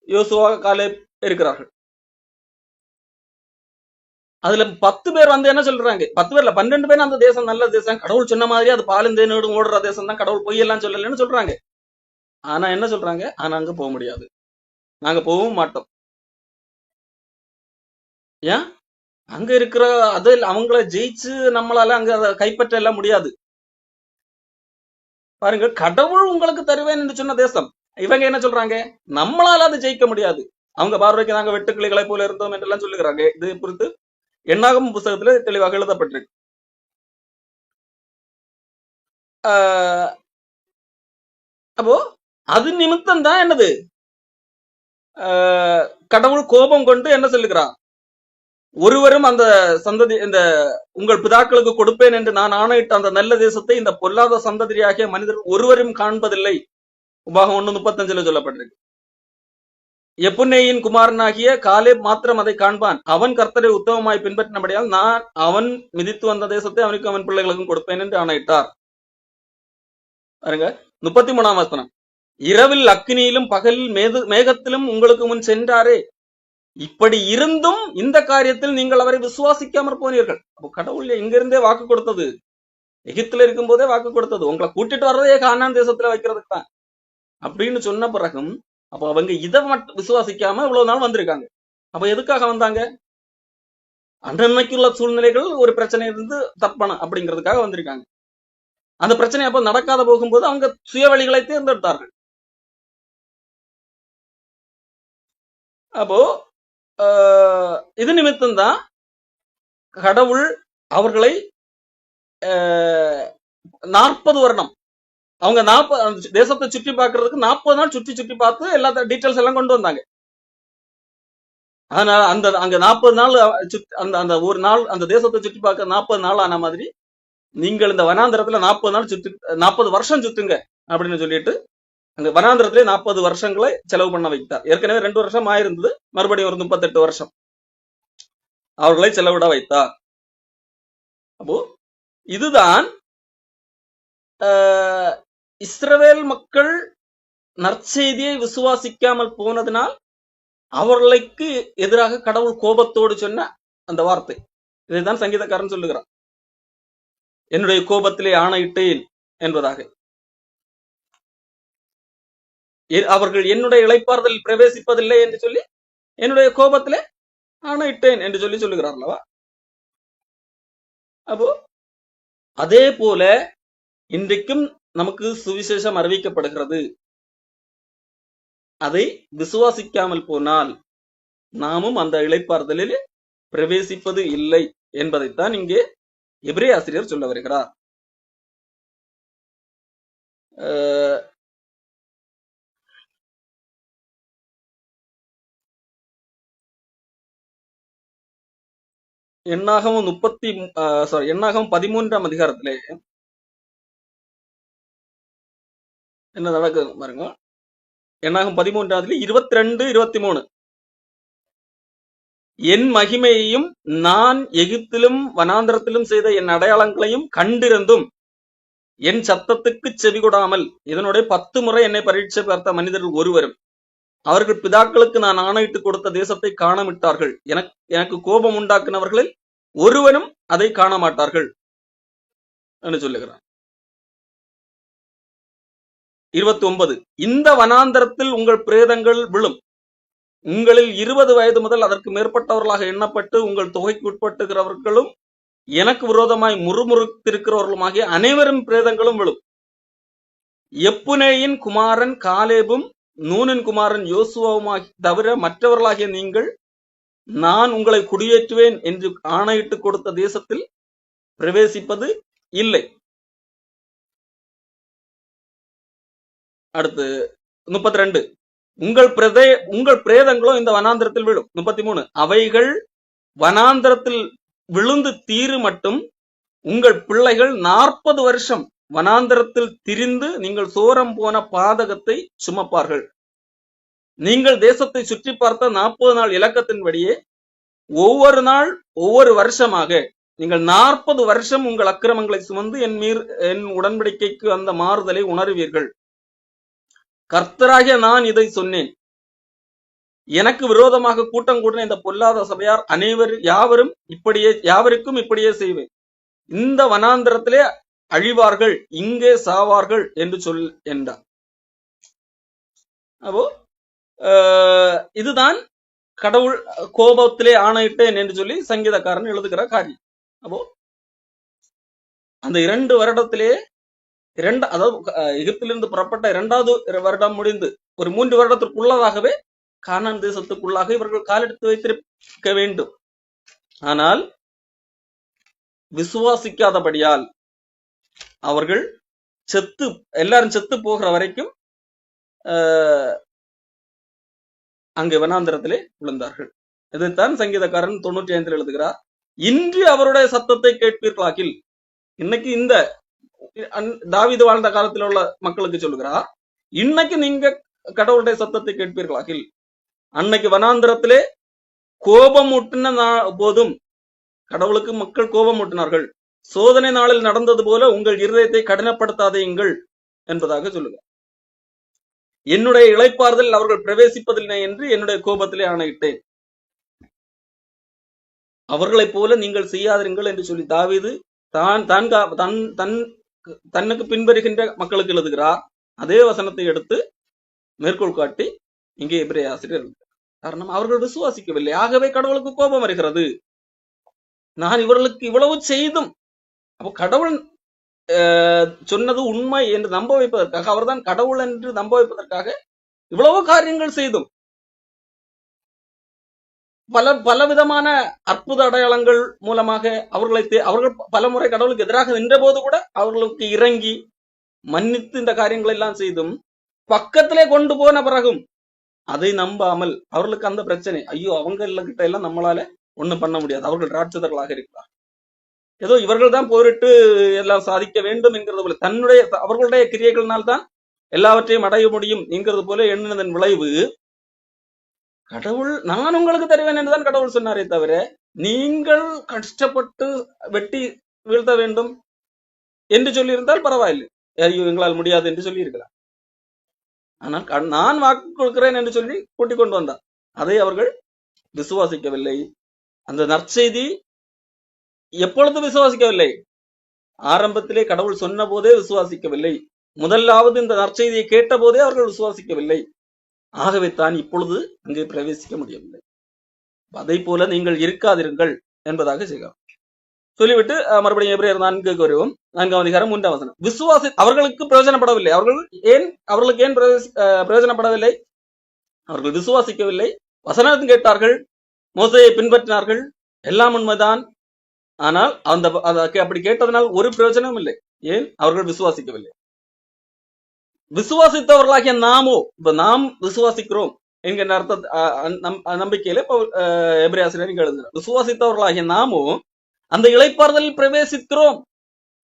யோசுவா, காலேப் இருக்கிறார்கள். அதுல 10 பேர் வந்து என்ன சொல்றாங்க? 10 பேர்ல 12 பேர் அந்த தேசம் நல்ல தேசம், கடவுள் சொன்ன மாதிரி அது பாலும் தேனோடும் ஓடுற தேசம் தான், கடவுள் பொய்யெல்லாம் சொல்லலன்னு சொல்றாங்க. ஆனா என்ன சொல்றாங்க? ஆனா அங்க போக முடியாது, நாங்க போகவும் மாட்டோம். ஏன்? அங்க இருக்கிற அது அவங்கள ஜெயிச்சு நம்மளால அங்க அதை கைப்பற்ற எல்லாம் முடியாது. பாருங்க, கடவுள் உங்களுக்கு தருவேன் என்று சொன்ன தேசம். இவங்க என்ன சொல்றாங்க? நம்மளால அது ஜெயிக்க முடியாது, அவங்க பார்வைக்கு நாங்க வெட்டுக்கிளிகளை போல இருந்தோம் என்றெல்லாம் சொல்லுகிறாங்க. இது குறித்து எண்ணாகமம் புத்தகத்துல தெளிவாக எழுதப்பட்டிருக்கு. அப்போ அது நிமித்தம் தான் என்னது, கடவுள் கோபம் கொண்டு என்ன சொல்லுகிறார்? ஒருவரும் அந்த சந்ததி, இந்த உங்கள் பிதாக்களுக்கு கொடுப்பேன் என்று நான் ஆணையிட்ட அந்த நல்ல தேசத்தை இந்த பொல்லாத சந்ததியாகிய மனிதர் ஒருவரும் காண்பதில்லை. உபாகம் 1:35 சொல்லப்பட்டிருக்கு. எப்புன்னேயின் குமாரனாகிய காலேப் மாத்திரம் அதை காண்பான், அவன் கர்த்தரை உத்தமமாய் பின்பற்றினபடியால் நான் அவன் மிதித்து வந்த தேசத்தை அவனுக்கு அவன் பிள்ளைகளுக்கும் கொடுப்பேன் என்று ஆணையிட்டார். பாருங்க, 33ஆம் வசனம், இரவில் அக்கினியிலும் பகலில் மேகத்திலும் உங்களுக்கு முன் சென்றாரே, இப்படி இருந்தும் இந்த காரியத்தில் நீங்கள் அவரை விசுவாசிக்காமற் போனீர்கள். அப்போ கடவுள் எங்கிருந்தே வாக்கு கொடுத்தது, எகிப்துல இருக்கும் போதே வாக்கு கொடுத்தது, உங்களை கூட்டிட்டு வர்றதே கானான் தேசத்துல வைக்கிறதுக்கு தான் அப்படின்னு சொன்ன பிறகும் அப்போ அவங்க இதை மட்டும் விசுவாசிக்காம இவ்வளவு நாள் வந்திருக்காங்க. அப்ப எதுக்காக வந்தாங்க? அன்னைக்குள்ள சூழ்நிலைகள் ஒரு பிரச்சனை இருந்து தப்பணும் அப்படிங்கிறதுக்காக வந்திருக்காங்க. அந்த பிரச்சனை அப்ப நடக்காத போகும்போது அவங்க சுய வழிகளை தேர்ந்தெடுத்தார்கள். அப்போ இது நிமித்தம் தான் கடவுள் அவர்களை 40 வருடம் அவங்க தேசத்தை சுற்றி பார்க்கறதுக்கு 40 நாள் சுற்றி பார்த்து எல்லா டீட்டெயில்ஸ் எல்லாம் கொண்டு வந்தாங்க. அதனால அங்க 40 நாள் அந்த ஒரு நாள் அந்த தேசத்தை சுற்றி பார்க்க 40 நாள் ஆன மாதிரி நீங்கள் இந்த வனாந்திரத்துல 40 வருஷம் சுத்துங்க அப்படின்னு சொல்லிட்டு அங்க வனாந்திரத்திலே 40 வருஷங்களை செலவு பண்ண வைத்தார். ஏற்கனவே 2 வருஷம் ஆயிருந்தது, மறுபடியும் ஒரு 38 வருஷம் அவர்களை செலவிட வைத்தார். அப்போ இதுதான் இஸ்ரவேல் மக்கள் நற்செய்தியை விசுவாசிக்காமல் போனதினால் அவர்களுக்கு எதிராக கடவுள் கோபத்தோடு சொன்ன அந்த வார்த்தை. இதைதான் சங்கீதக்காரன் சொல்லுகிறான், என்னுடைய கோபத்திலே ஆணையிட்டேன் என்பதாக. அவர்கள் என்னுடைய இளைப்பாறுதலில் பிரவேசிப்பதில்லை என்று சொல்லி என்னுடைய கோபத்திலே ஆணையிட்டேன் என்று சொல்லுகிறார் அல்லவா? அப்போ அதே போல இன்றைக்கும் நமக்கு சுவிசேஷம் அறிவிக்கப்படுகிறது. அதை விசுவாசிக்காமல் போனால் நாமும் அந்த இளைப்பாறுதலில் பிரவேசிப்பது இல்லை என்பதைத்தான் இங்கே எபிரேய ஆசிரியர் சொல்ல வருகிறார். எண்ணாகமம் 13ஆம் அதிகாரத்திலே என்ன நடக்குது பாருங்க. எண்ணாகம் 13 22, 23 என் மகிமையையும் நான் எகிப்திலும் வனாந்திரத்திலும் செய்த என் அடையாளங்களையும் கண்டிருந்தும் என் சத்தத்துக்கு செவி கொடாமல், இதனுடைய 10 முறை என்னை பரீட்சை பார்த்த மனிதர்கள் ஒருவரும் அவர்கள் பிதாக்களுக்கு நான் ஆணையிட்டு கொடுத்த தேசத்தை காணமிட்டார்கள். எனக்கு கோபம் உண்டாக்குனவர்களில் ஒருவனும் அதை காண மாட்டார்கள் என்று சொல்லுகிறார். 29. இந்த வனாந்தரத்தில் உங்கள் பிரேதங்கள் விழும். உங்களில் 20 வயது முதல் அதற்கு மேற்பட்டவர்களாக எண்ணப்பட்டு உங்கள் தொகைக்கு உட்பட்டுகிறவர்களும் எனக்கு விரோதமாய் முறுமுறுத்திருக்கிறவர்களுமாகிய அனைவரும் பிரேதங்களும் விழும். எப்புனேயின் குமாரன் காலேபும் நூனின் குமாரன் யோசுவாவுமாகி தவிர மற்றவர்களாகிய நீங்கள் நான் உங்களை குடியேற்றுவேன் என்று ஆணையிட்டு கொடுத்த தேசத்தில் பிரவேசிப்பது இல்லை. அடுத்து 32. உங்கள் பிரேதங்களும் இந்த வனாந்திரத்தில் விழும். 33. அவைகள் வனாந்திரத்தில் விழுந்து தீரு மட்டும் உங்கள் பிள்ளைகள் 40 வருஷம் வனாந்திரத்தில் திரிந்து நீங்கள் சோரம் போன பாதகத்தை சுமப்பார்கள். நீங்கள் தேசத்தை சுற்றி பார்த்த 40 நாள் இலக்கத்தின்படியே ஒவ்வொரு நாள் ஒவ்வொரு வருஷமாக நீங்கள் 40 வருஷம் உங்கள் அக்கிரமங்களை சுமந்து என் உடன்படிக்கைக்கு அந்த மாறுதலை உணர்வீர்கள். கர்த்தராகிய நான் இதை சொன்னேன். எனக்கு விரோதமாக கூட்டம் கூட்டின இந்த பொல்லாத சபையார் யாவருக்கும் இப்படியே செய்வேன். இந்த வனாந்திரத்திலே அழிவார்கள், இங்கே சாவார்கள் என்று சொல் என்றார். அப்போ இதுதான் கடவுள் கோபத்திலே ஆணையிட்டேன் என்று சொல்லி சங்கீதக்காரன் எழுதுகிற காரியம். அப்போ அந்த 2 வருடத்திலே அதாவது எகிப்திலிருந்து புறப்பட்ட 2வது வருடம் முடிந்து ஒரு 3 வருடத்திற்குள்ளதாகவே கானான் தேசத்துக்குள்ளாக இவர்கள் காலெடுத்து வைத்திருக்க வேண்டும். ஆனால் விசுவாசிக்காதபடியால் அவர்கள் எல்லாரும் செத்து போகிற வரைக்கும் அங்கே வனாந்திரத்திலே விழுந்தார்கள். இதைத்தான் சங்கீதக்காரன் 95 எழுதுகிறார். இன்று அவருடைய சத்தத்தை கேட்பீர்களாகில், இன்னைக்கு இந்த தாவீது வாழ்ந்த காலத்தில் உள்ள மக்களுக்கு சொல்லுகிறார், இன்னைக்கு நீங்க கடவுளுடைய சத்தத்தை கேட்பீர்களாகில், அன்னைக்கு வனாந்திரத்திலே கோபம் ஊட்டின போதும் கடவுளுக்கு மக்கள் கோபம் ஊட்டினார்கள். சோதனை நாளில் நடந்தது போல உங்கள் இருதயத்தை கடினப்படுத்தாதீங்கள் என்பதாக சொல்லுங்க. என்னுடைய இளைப்பாறுதல் அவர்கள் பிரவேசிப்பதில்லை என்று என்னுடைய கோபத்திலே ஆணையிட்டேன். அவர்களைப் போல நீங்கள் செய்யாதீர்கள் என்று சொல்லி தாவீது தன்னுக்கு பின்வருகின்ற மக்களுக்கு எழுதுகிறார். அதே வசனத்தை எடுத்து மேற்கோள் காட்டி இங்கே எபிரேய ஆசிரியர் எழுதுகிறார். காரணம், அவர்கள் விசுவாசிக்கவில்லை. ஆகவே கடவுளுக்கு கோபம் வருகிறது. நான் இவர்களுக்கு இவ்வளவு செய்தும், அப்போ கடவுள் சொன்னது உண்மை என்று நம்ப வைப்பதற்காக, அவர்தான் கடவுள் என்று நம்ப வைப்பதற்காக இவ்வளவு காரியங்கள் செய்தும், பலவிதமான அற்புத அடையாளங்கள் மூலமாக அவர்கள் பல முறை கடவுளுக்கு எதிராக நின்ற போது கூட அவர்களுக்கு இறங்கி மன்னித்து இந்த காரியங்கள் எல்லாம் செய்தும் பக்கத்திலே கொண்டு போன பிறகும் அதை நம்பாமல் அவர்களுக்கு அந்த பிரச்சனை, ஐயோ அவங்க கிட்ட எல்லாம் நம்மளால ஒண்ணும் பண்ண முடியாது, அவர்கள் ராட்சதர்களாக இருக்கிறார், ஏதோ இவர்கள் தான் போரிட்டு எல்லாம் சாதிக்க வேண்டும் என்கிறது போல, அவர்களுடைய கிரியைகளினால் தான் எல்லாவற்றையும் அடைய முடியும் என்கிறது போல எண்ணினதன் விளைவு, கடவுள் நான் உங்களுக்கு தருவேன் என்றுதான் கடவுள் சொன்னாரே தவிர நீங்கள் கஷ்டப்பட்டு வெட்டி வீழ்த்த வேண்டும் என்று சொல்லியிருந்தால் பரவாயில்லை, ஐயோ எங்களால் முடியாது என்று சொல்லி இருக்கலாம். ஆனால் நான் வாக்கு கொடுக்கிறேன் என்று சொல்லி கூட்டிக் கொண்டு வந்தார். அதை அவர்கள் விசுவாசிக்கவில்லை. அந்த நற்செய்தி எப்பொழுது விசுவாசிக்கவில்லை? ஆரம்பத்திலே கடவுள் சொன்ன போதே விசுவாசிக்கவில்லை. முதலாவது இந்த நற்செய்தியை கேட்ட போதே அவர்கள் விசுவாசிக்கவில்லை. ஆகவே தான் இப்பொழுது அங்கே பிரவேசிக்க முடியவில்லை. அதை போல நீங்கள் இருக்காதிருங்கள் என்பதாக செய்கிறார். சொல்லிவிட்டு மறுபடியும் எபிரேயர் 4 வருவோம். 4ஆம் அதிகாரம் 3ஆம் வசனம். அவர்களுக்கு பிரயோஜனப்படவில்லை. அவர்களுக்கு ஏன் பிரயோஜனப்படவில்லை? அவர்கள் விசுவாசிக்கவில்லை. வசனத்தை கேட்டார்கள், மோசேயை பின்பற்றினார்கள், எல்லாம் உண்மைதான். ஆனால் அப்படி கேட்டதனால் ஒரு பிரயோஜனமும் இல்லை. ஏன்? அவர்கள் விசுவாசிக்கவில்லை. விசுவாசித்தவர்களாகிய நாமோ, இப்ப நாம் விசுவாசிக்கிறோம் என்கிற அர்த்த நம்பிக்கையில இப்ப எபிரேய ஆசிரியர் எழுதுகிறார். விசுவாசித்தவர்களாகிய நாமோ அந்த இளைப்பாறுதலில் பிரவேசிக்கிறோம்.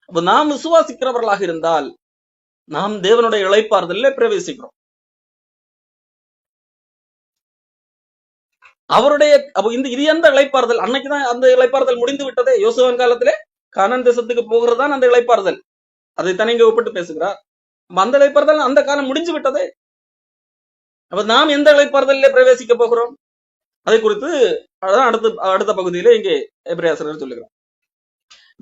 அப்ப நாம் விசுவாசிக்கிறவர்களாக இருந்தால் நாம் தேவனுடைய இளைப்பாறுதலில் பிரவேசிக்கிறோம். அவருடைய அப்போ இது எந்த இளைப்பாறுதல்? அன்னைக்குதான் அந்த இளைப்பாறுதல் முடிந்து விட்டதே. யோசுவன் காலத்திலே கானான் தேசத்துக்கு போகிறது தான் அந்த இளைப்பாறுதல். அதைத்தான் இங்க ஒப்பிட்டு பேசுகிறார். அந்த இளைப்பாறுதல் அந்த காலம் முடிஞ்சு விட்டதே. அப்ப நாம் எந்த இளைப்பாறுதலிலே பிரவேசிக்க போகிறோம்? அதை குறித்து அதான் அடுத்த பகுதியிலே இங்கே எபிரேயர் சொல்லுகிறார்.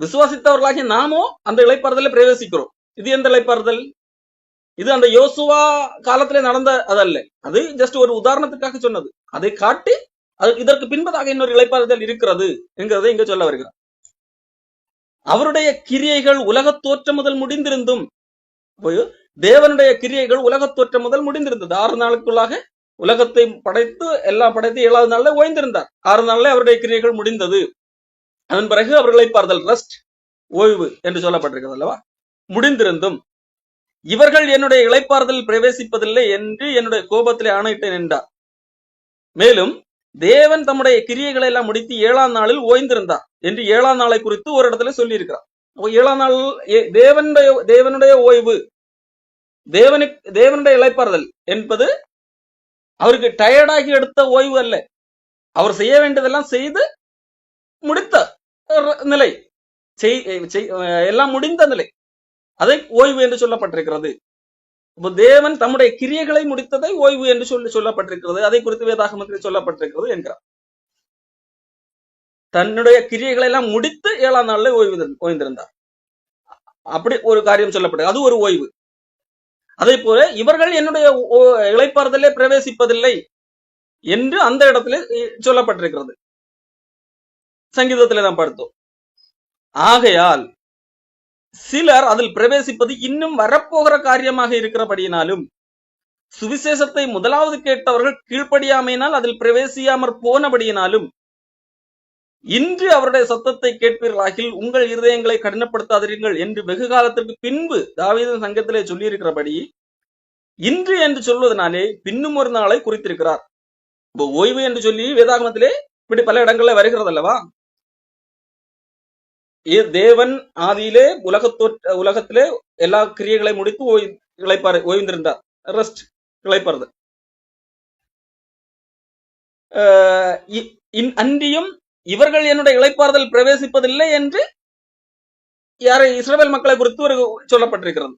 விசுவாசித்தவர்களாகிய நாமோ அந்த இளைப்பாறுதலில் பிரவேசிக்கிறோம். இது எந்த இளைப்பாறுதல்? இது அந்த யோசுவா காலத்திலே நடந்த அதல்ல. அது ஜஸ்ட் ஒரு உதாரணத்துக்காக சொன்னது. அதை காட்டி இதற்கு பின்பதாக இன்னொரு இளைப்பாறுதல் இருக்கிறது என்கிறதை இங்க சொல்ல வருகிறார். அவருடைய கிரியைகள் உலகத் தோற்றம் முதல் முடிந்திருந்தும், தேவனுடைய கிரியைகள் உலகத் தோற்றம் முதல் முடிந்திருந்தது. 6 நாளுக்குள்ளாக உலகத்தை படைத்து எல்லாம் படைத்து 7வது நாள்ல ஓய்ந்திருந்தார். 6 நாள்ல அவருடைய கிரியைகள் முடிந்தது. அதன் பிறகு அவர் இளைப்பாறுதல், ரெஸ்ட், ஓய்வு என்று சொல்லப்பட்டிருக்கிறது அல்லவா? முடிந்திருந்தும் இவர்கள் என்னுடைய இளைப்பாறுதல் பிரவேசிப்பதில்லை என்று என்னுடைய கோபத்திலே ஆணையிட்டேன் என்றார். மேலும் தேவன் தம்முடைய கிரியைகளை எல்லாம் முடித்து 7ஆம் நாளில் ஓய்ந்திருந்தார் என்று 7ஆம் நாளை குறித்து ஒரு இடத்துல சொல்லி இருக்கிறார். 7ஆம் நாள் தேவனுடைய ஓய்வு, தேவனுடைய இளைப்பாறுதல் என்பது அவருக்கு டயர்டாகி எடுத்த ஓய்வு அல்ல. அவர் செய்ய வேண்டியதெல்லாம் செய்து முடித்த நிலை, எல்லாம் முடிந்த நிலை, அதை ஓய்வு என்று சொல்லப்பட்டிருக்கிறது. தேவன் தம்முடைய கிரியைகளை முடித்ததை ஓய்வு என்று சொல்லப்பட்டிருக்கிறது. அதை குறித்து வேதாகமத்தில் சொல்லப்பட்டிருக்கிறது என்கிறார். தன்னுடைய கிரியைகளை எல்லாம் முடித்து 7ஆம் நாள்ல ஓய்ந்திருந்தார். அப்படி ஒரு காரியம் சொல்லப்பட்டது, அது ஒரு ஓய்வு. அதே போல இவர்கள் என்னுடைய இளைப்பாறுதலே பிரவேசிப்பதில்லை என்று அந்த இடத்துல சொல்லப்பட்டிருக்கிறது. சங்கீதத்திலே நாம் பார்த்தோம். ஆகையால் சிலர் அதில் பிரவேசிப்பது இன்னும் வரப்போகிற காரியமாக இருக்கிறபடியினாலும், சுவிசேஷத்தை முதலாவது கேட்டவர்கள் கீழ்ப்படியாமையினால் அதில் பிரவேசியாமற் போனபடியினாலும், இன்று அவருடைய சத்தத்தை கேட்பீர்களாகில் உங்கள் இருதயங்களை கடினப்படுத்தாதீர்கள் என்று வெகு காலத்திற்கு பின்பு தாவீதின் சங்கத்திலே சொல்லியிருக்கிறபடி இன்று என்று சொல்வதனாலே பின்னும் ஒரு நாளை குறித்திருக்கிறார். ஓய்வு என்று சொல்லி வேதாகமத்திலே இப்படி பல இடங்கள்ல வருகிறது அல்லவா? தேவன் ஆதியிலே உலகத்திலே எல்லா கிரியைகளை முடித்து ஓய்ந்திருந்தார், ரெஸ்ட், இளைப்பாறுதல். அன்றியும் இவர்கள் என்னுடைய இளைப்பாறுதல் பிரவேசிப்பதில்லை என்று யாரை இஸ்ரவேல் மக்களை குறித்து ஒரு சொல்லப்பட்டிருக்கிறது.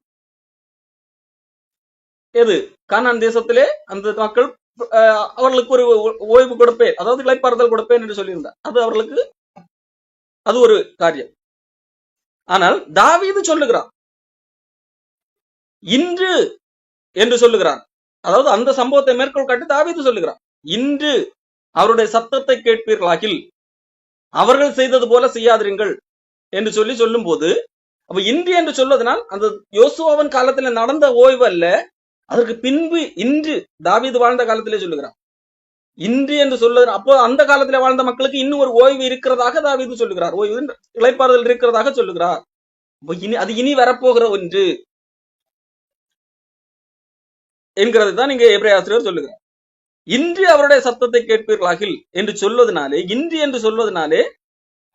எது? கானான் தேசத்திலே அந்த மக்கள் அவர்களுக்கு ஒரு ஓய்வு கொடுப்பேன், அதாவது இளைப்பாறுதல் கொடுப்பேன் என்று சொல்லியிருந்தார். அது அவர்களுக்கு அது ஒரு காரியம். ஆனால் தாவீது சொல்லுகிறார் இன்று என்று சொல்லுகிறார். அதாவது அந்த சம்பவத்தை மேற்கோள் காட்டி தாவீது சொல்லுகிறார், இன்று அவருடைய சத்தத்தை கேட்பீர்களாகில் அவர்கள் செய்தது போல செய்யாதிருங்கள் என்று சொல்லும் போது, அப்ப இன்று என்று சொல்வதனால் அந்த யோசுவாவின் காலத்துல நடந்த ஓய்வு அல்ல, அதற்கு பின்பு இன்று தாவீது வாழ்ந்த காலத்திலே சொல்லுகிறார். இன்று என்று சொல்லுகிற அப்போ அந்த காலத்துல வாழ்ந்த மக்களுக்கு இன்னும் ஒரு ஓய்வு இருக்கிறதாக தாவீது சொல்லுகிறார், ஓய்வு இளைப்பாறுதல் இருக்கிறதாக சொல்லுகிறார். அது இனி வரப்போகிற ஒன்று என்கிறது தான் இங்கே எபிரேயர் சொல்லுகிறார். இன்று அவருடைய சத்தத்தை கேட்பீர்களாகில் என்று சொல்வதனாலே, இன்று என்று சொல்வதனாலே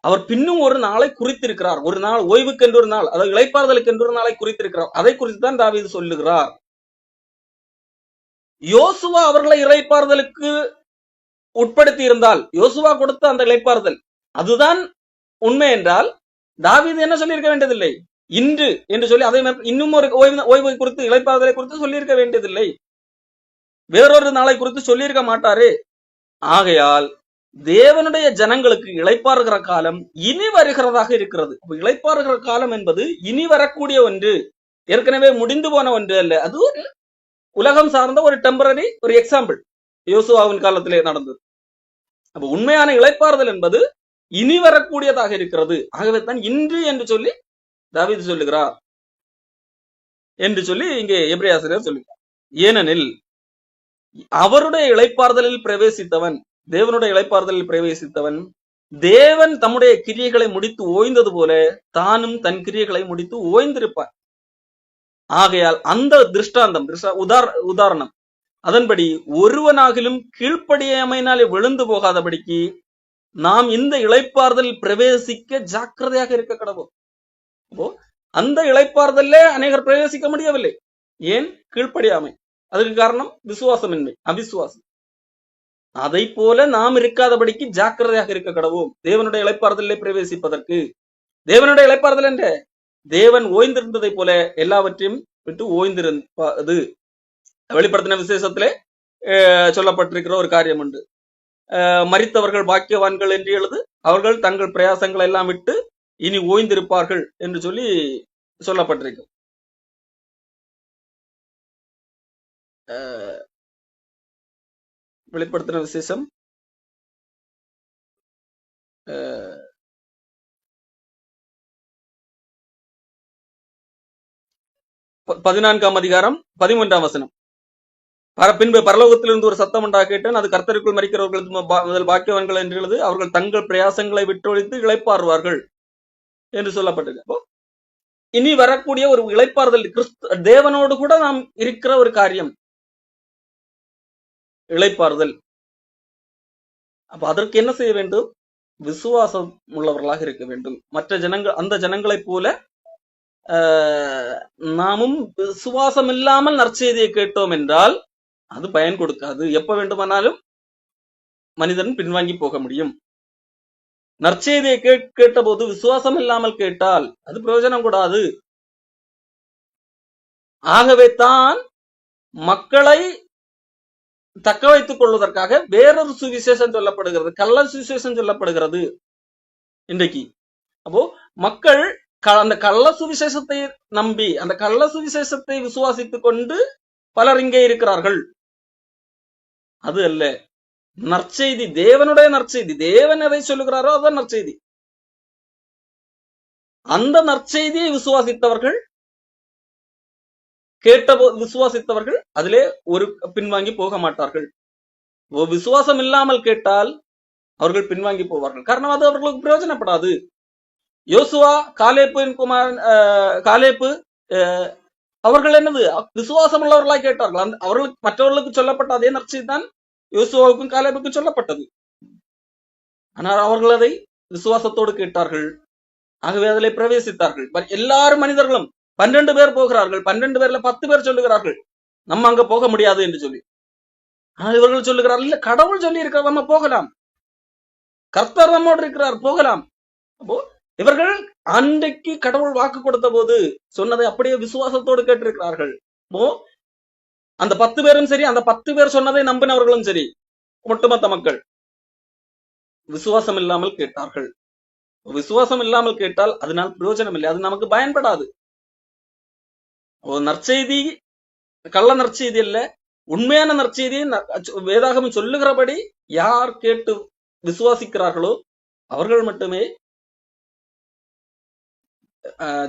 அவர் பின்னும் ஒரு நாளை குறித்திருக்கிறார். ஒரு நாள் ஓய்வுக்கு என்று ஒரு நாள், அதாவது இளைப்பாறுதலுக்கு என்று ஒரு நாளை குறித்திருக்கிறார். அதை குறித்து தான் தாவீது சொல்லுகிறார். யோசுவா அவர்களை இளைப்பாறுதலுக்கு உட்படுத்தி இருந்தால், யோசுவா கொடுத்த அந்த இளைப்பாறுதல் அதுதான் உண்மை என்றால், தாவீது என்ன சொல்லியிருக்க வேண்டியதில்லை, இன்று என்று சொல்லி அதை இன்னும் ஒரு ஓய்வை குறித்து, இளைப்பாறுதலை குறித்து சொல்லியிருக்க வேண்டியதில்லை, வேறொரு நாளை குறித்து சொல்லியிருக்க மாட்டாரு. ஆகையால் தேவனுடைய ஜனங்களுக்கு இளைப்பாறுகிற காலம் இனி வருகிறதாக இருக்கிறது. இளைப்பாறுகிற காலம் என்பது இனி வரக்கூடிய ஒன்று, ஏற்கனவே முடிந்து போன ஒன்று அல்ல. அது ஒரு உலகம் சார்ந்த ஒரு டெம்பரரி ஒரு எக்ஸாம்பிள் யோசுவாவின் காலத்திலே நடந்தது. அப்ப உண்மையான இளைப்பாறுதல் என்பது இனி வரக்கூடியதாக இருக்கிறது. ஆகவே தான் இன்று என்று சொல்லி தாவீது சொல்லுகிறார் என்று சொல்லி இங்கே எபிரேயர் சொல்லுகிறார். ஏனெனில் அவருடைய இளைப்பாறுதலில் பிரவேசித்தவன், தேவனுடைய இளைப்பாறுதலில் பிரவேசித்தவன் தேவன் தம்முடைய கிரியைகளை முடித்து ஓய்ந்தது போல தானும் தன் கிரியைகளை முடித்து ஓய்ந்திருப்பார். ஆகையால் அந்த திருஷ்டாந்தம், உதாரணம் அதன்படி ஒருவனாகிலும் கீழ்ப்படியாமையினாலே விழுந்து போகாதபடிக்கு நாம் இந்த இளைப்பாறுதல் பிரவேசிக்க ஜாக்கிரதையாக இருக்க கடவோம். அப்போ அந்த இளைப்பாறுதல்ல அநேகர் பிரவேசிக்க முடியவில்லை. ஏன்? கீழ்ப்படியாமை. அதுக்கு காரணம் விசுவாசமின்மை, அவிசுவாசம். அதை போல நாம் இருக்காதபடிக்கு ஜாக்கிரதையாக இருக்க கடவோம். தேவனுடைய இளைப்பாறுதலை பிரவேசிப்பதற்கு. தேவனுடைய இளைப்பாறுதல் என்ற தேவன் ஓய்ந்திருந்ததை போல எல்லாவற்றையும் விட்டு ஓய்ந்திருப்பது வெளிப்படுத்தின விசேஷத்திலே சொல்லப்பட்டிருக்கிற ஒரு காரியம் உண்டு. மரித்தவர்கள் பாக்கியவான்கள் என்று எழுது, அவர்கள் தங்கள் பிரயாசங்களை எல்லாம் விட்டு இனி ஓய்ந்திருப்பார்கள் என்று சொல்லி சொல்லப்பட்டிருக்கு. வெளிப்படுத்தின விசேஷம் 14ஆம் அதிகாரம் 13ஆம் வசனம். பின்பு பரலோகத்திலிருந்து ஒரு சத்தம் உண்டாக கேட்டேன், அது கர்த்தருக்குள் மரிக்கிறவர்கள் முதல் பாக்கியவான்கள் என்று எழுது, அவர்கள் தங்கள் பிரயாசங்களை விட்டொழித்து இளைப்பாறுவார்கள் என்று சொல்லப்பட்டிருக்கு. அப்போ இனி வரக்கூடிய ஒரு இளைப்பாறுதல், தேவனோடு கூட நாம் இருக்கிற ஒரு காரியம் இளைப்பாறுதல். அப்ப அதற்கு என்ன செய்ய வேண்டும்? விசுவாசம் உள்ளவர்களாக இருக்க வேண்டும். மற்ற ஜனங்கள், அந்த ஜனங்களைப் போல நாமும் விசுவாசம் இல்லாமல் நற்செய்தியை கேட்டோம் என்றால் அது பயன் கொடுக்காது. எப்ப வேண்டுமானாலும் மனிதன் பின்வாங்கி போக முடியும். நற்செய்தியை கேட்ட போது விசுவாசம் இல்லாமல் கேட்டால் அது பிரயோஜனம் கூடாது. ஆகவே தான் மக்களை தக்க வைத்துக் கொள்வதற்காக வேறொரு சுவிசேஷம் சொல்லப்படுகிறது, கள்ள சுவிசேஷம் சொல்லப்படுகிறது இன்றைக்கு. அப்போ மக்கள் அந்த கள்ள சுவிசேஷத்தை நம்பி அந்த கள்ள சுவிசேஷத்தை விசுவாசித்துக் கொண்டு பலர் இங்கே இருக்கிறார்கள். அது அல்ல நற்செய்தி, தேவனுடைய நற்செய்தி. தேவன் எதை சொல்லுகிறாரோ அதான் நற்செய்தி. அந்த நற்செய்தியை விசுவாசித்தவர்கள், விசுவாசித்தவர்கள் அதிலே ஒரு பின்வாங்கி போக மாட்டார்கள். விசுவாசம் இல்லாமல் கேட்டால் அவர்கள் பின்வாங்கி போவார்கள். காரணம் அது அவர்களுக்கு பிரயோஜனப்படாது. யோசுவா, காலேப்பு அவர்கள் என்னது விசுவாசம் உள்ளவர்களாய் கேட்டார்கள். அவர்களுக்கு மற்றவர்களுக்கு சொல்லப்பட்ட அதே நற்செய்தி தான் யோசுவாவுக்கும் காலேபுக்கும் சொல்லப்பட்டது. ஆனால் அவர்கள் அதை விசுவாசத்தோடு கேட்டார்கள். ஆகவே அதிலே பிரவேசித்தார்கள். எல்லாரும் மனிதர்களும் 12 பேர் போகிறார்கள். 12 பேர்ல 10 பேர் சொல்லுகிறார்கள் நம்ம அங்க போக முடியாது என்று சொல்லி. ஆனால் இவர்கள் சொல்லுகிறார்கள், இல்ல கடவுள் சொல்லி இருக்கிறார், நம்ம போகலாம், கர்த்தர் நம்மோடு இருக்கிறார், போகலாம். அப்போ இவர்கள் அன்றைக்கு கடவுள் வாக்கு கொடுத்த போது சொன்னதை அப்படியே விசுவாசத்தோடு கேட்டிருக்கிறார்கள். அந்த 10 பேரும் சரி, அந்த 10 பேர் சொன்னதை நம்பினவர்களும் சரி, ஒட்டுமொத்த மக்கள் விசுவாசம் இல்லாமல் கேட்டார்கள். விசுவாசம் இல்லாமல் கேட்டால் அதனால் பிரயோஜனம் இல்லை, அது நமக்கு பயன்படாது. நற்செய்தி கள்ள நற்செய்தி அல்ல, உண்மையான நற்செய்தி வேதாகமம் சொல்லுகிறபடி யார் கேட்டு விசுவாசிக்கிறார்களோ அவர்கள் மட்டுமே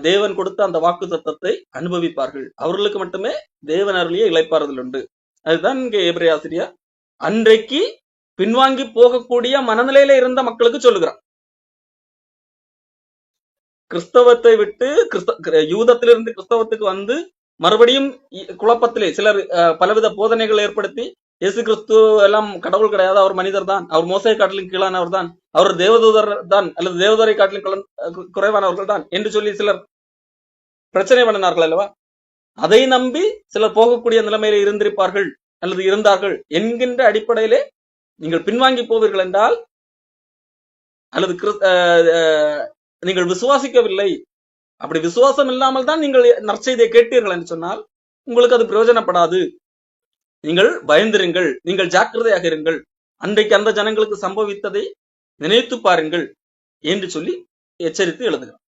தேவன் கொடுத்த அந்த வாக்கு தத்தத்தை அனுபவிப்பார்கள். அவர்களுக்கு மட்டுமே தேவன் அருளிய இளைப்பாறுதல் உண்டு. அதுதான் இங்கே எபிரேய ஆசிரியர் அன்றைக்கு பின்வாங்கி போகக்கூடிய மனநிலையில இருந்த மக்களுக்கு சொல்லுகிறார். கிறிஸ்தவத்தை விட்டு யூதத்திலிருந்து கிறிஸ்தவத்துக்கு வந்து மறுபடியும் குழப்பத்திலே சிலர் பலவித போதனைகள் ஏற்படுத்தி இயேசு கிறிஸ்து எல்லாம் கடவுள் கிடையாது, அவர் மனிதர் தான், அவர் மோசை காட்டிலும் கீழானவர் தான், அவர் தேவதூதர் தான் அல்லது தேவதூரை காட்டிலும் குறைவானவர்கள் தான் என்று சொல்லி சிலர் பிரச்சனை பண்ணினார்கள் அல்லவா? அதை நம்பி சிலர் போகக்கூடிய நிலைமையில இருந்திருப்பார்கள் அல்லது இருந்தார்கள் என்கின்ற அடிப்படையிலே நீங்கள் பின்வாங்கி போவீர்கள் என்றால், அல்லது நீங்கள் விசுவாசிக்கவில்லை, அப்படி விசுவாசம் இல்லாமல் தான் நீங்கள் நற்செய்தியை கேட்டீர்கள் என்று சொன்னால் உங்களுக்கு அது பிரயோஜனப்படாது. நீங்கள் பயந்திருங்கள், நீங்கள் ஜாக்கிரதையாக இருங்கள், அன்றைக்கு அந்த ஜனங்களுக்கு சம்பவித்ததை நினைத்து பாருங்கள் என்று சொல்லி எச்சரித்து எழுதுகிறார்.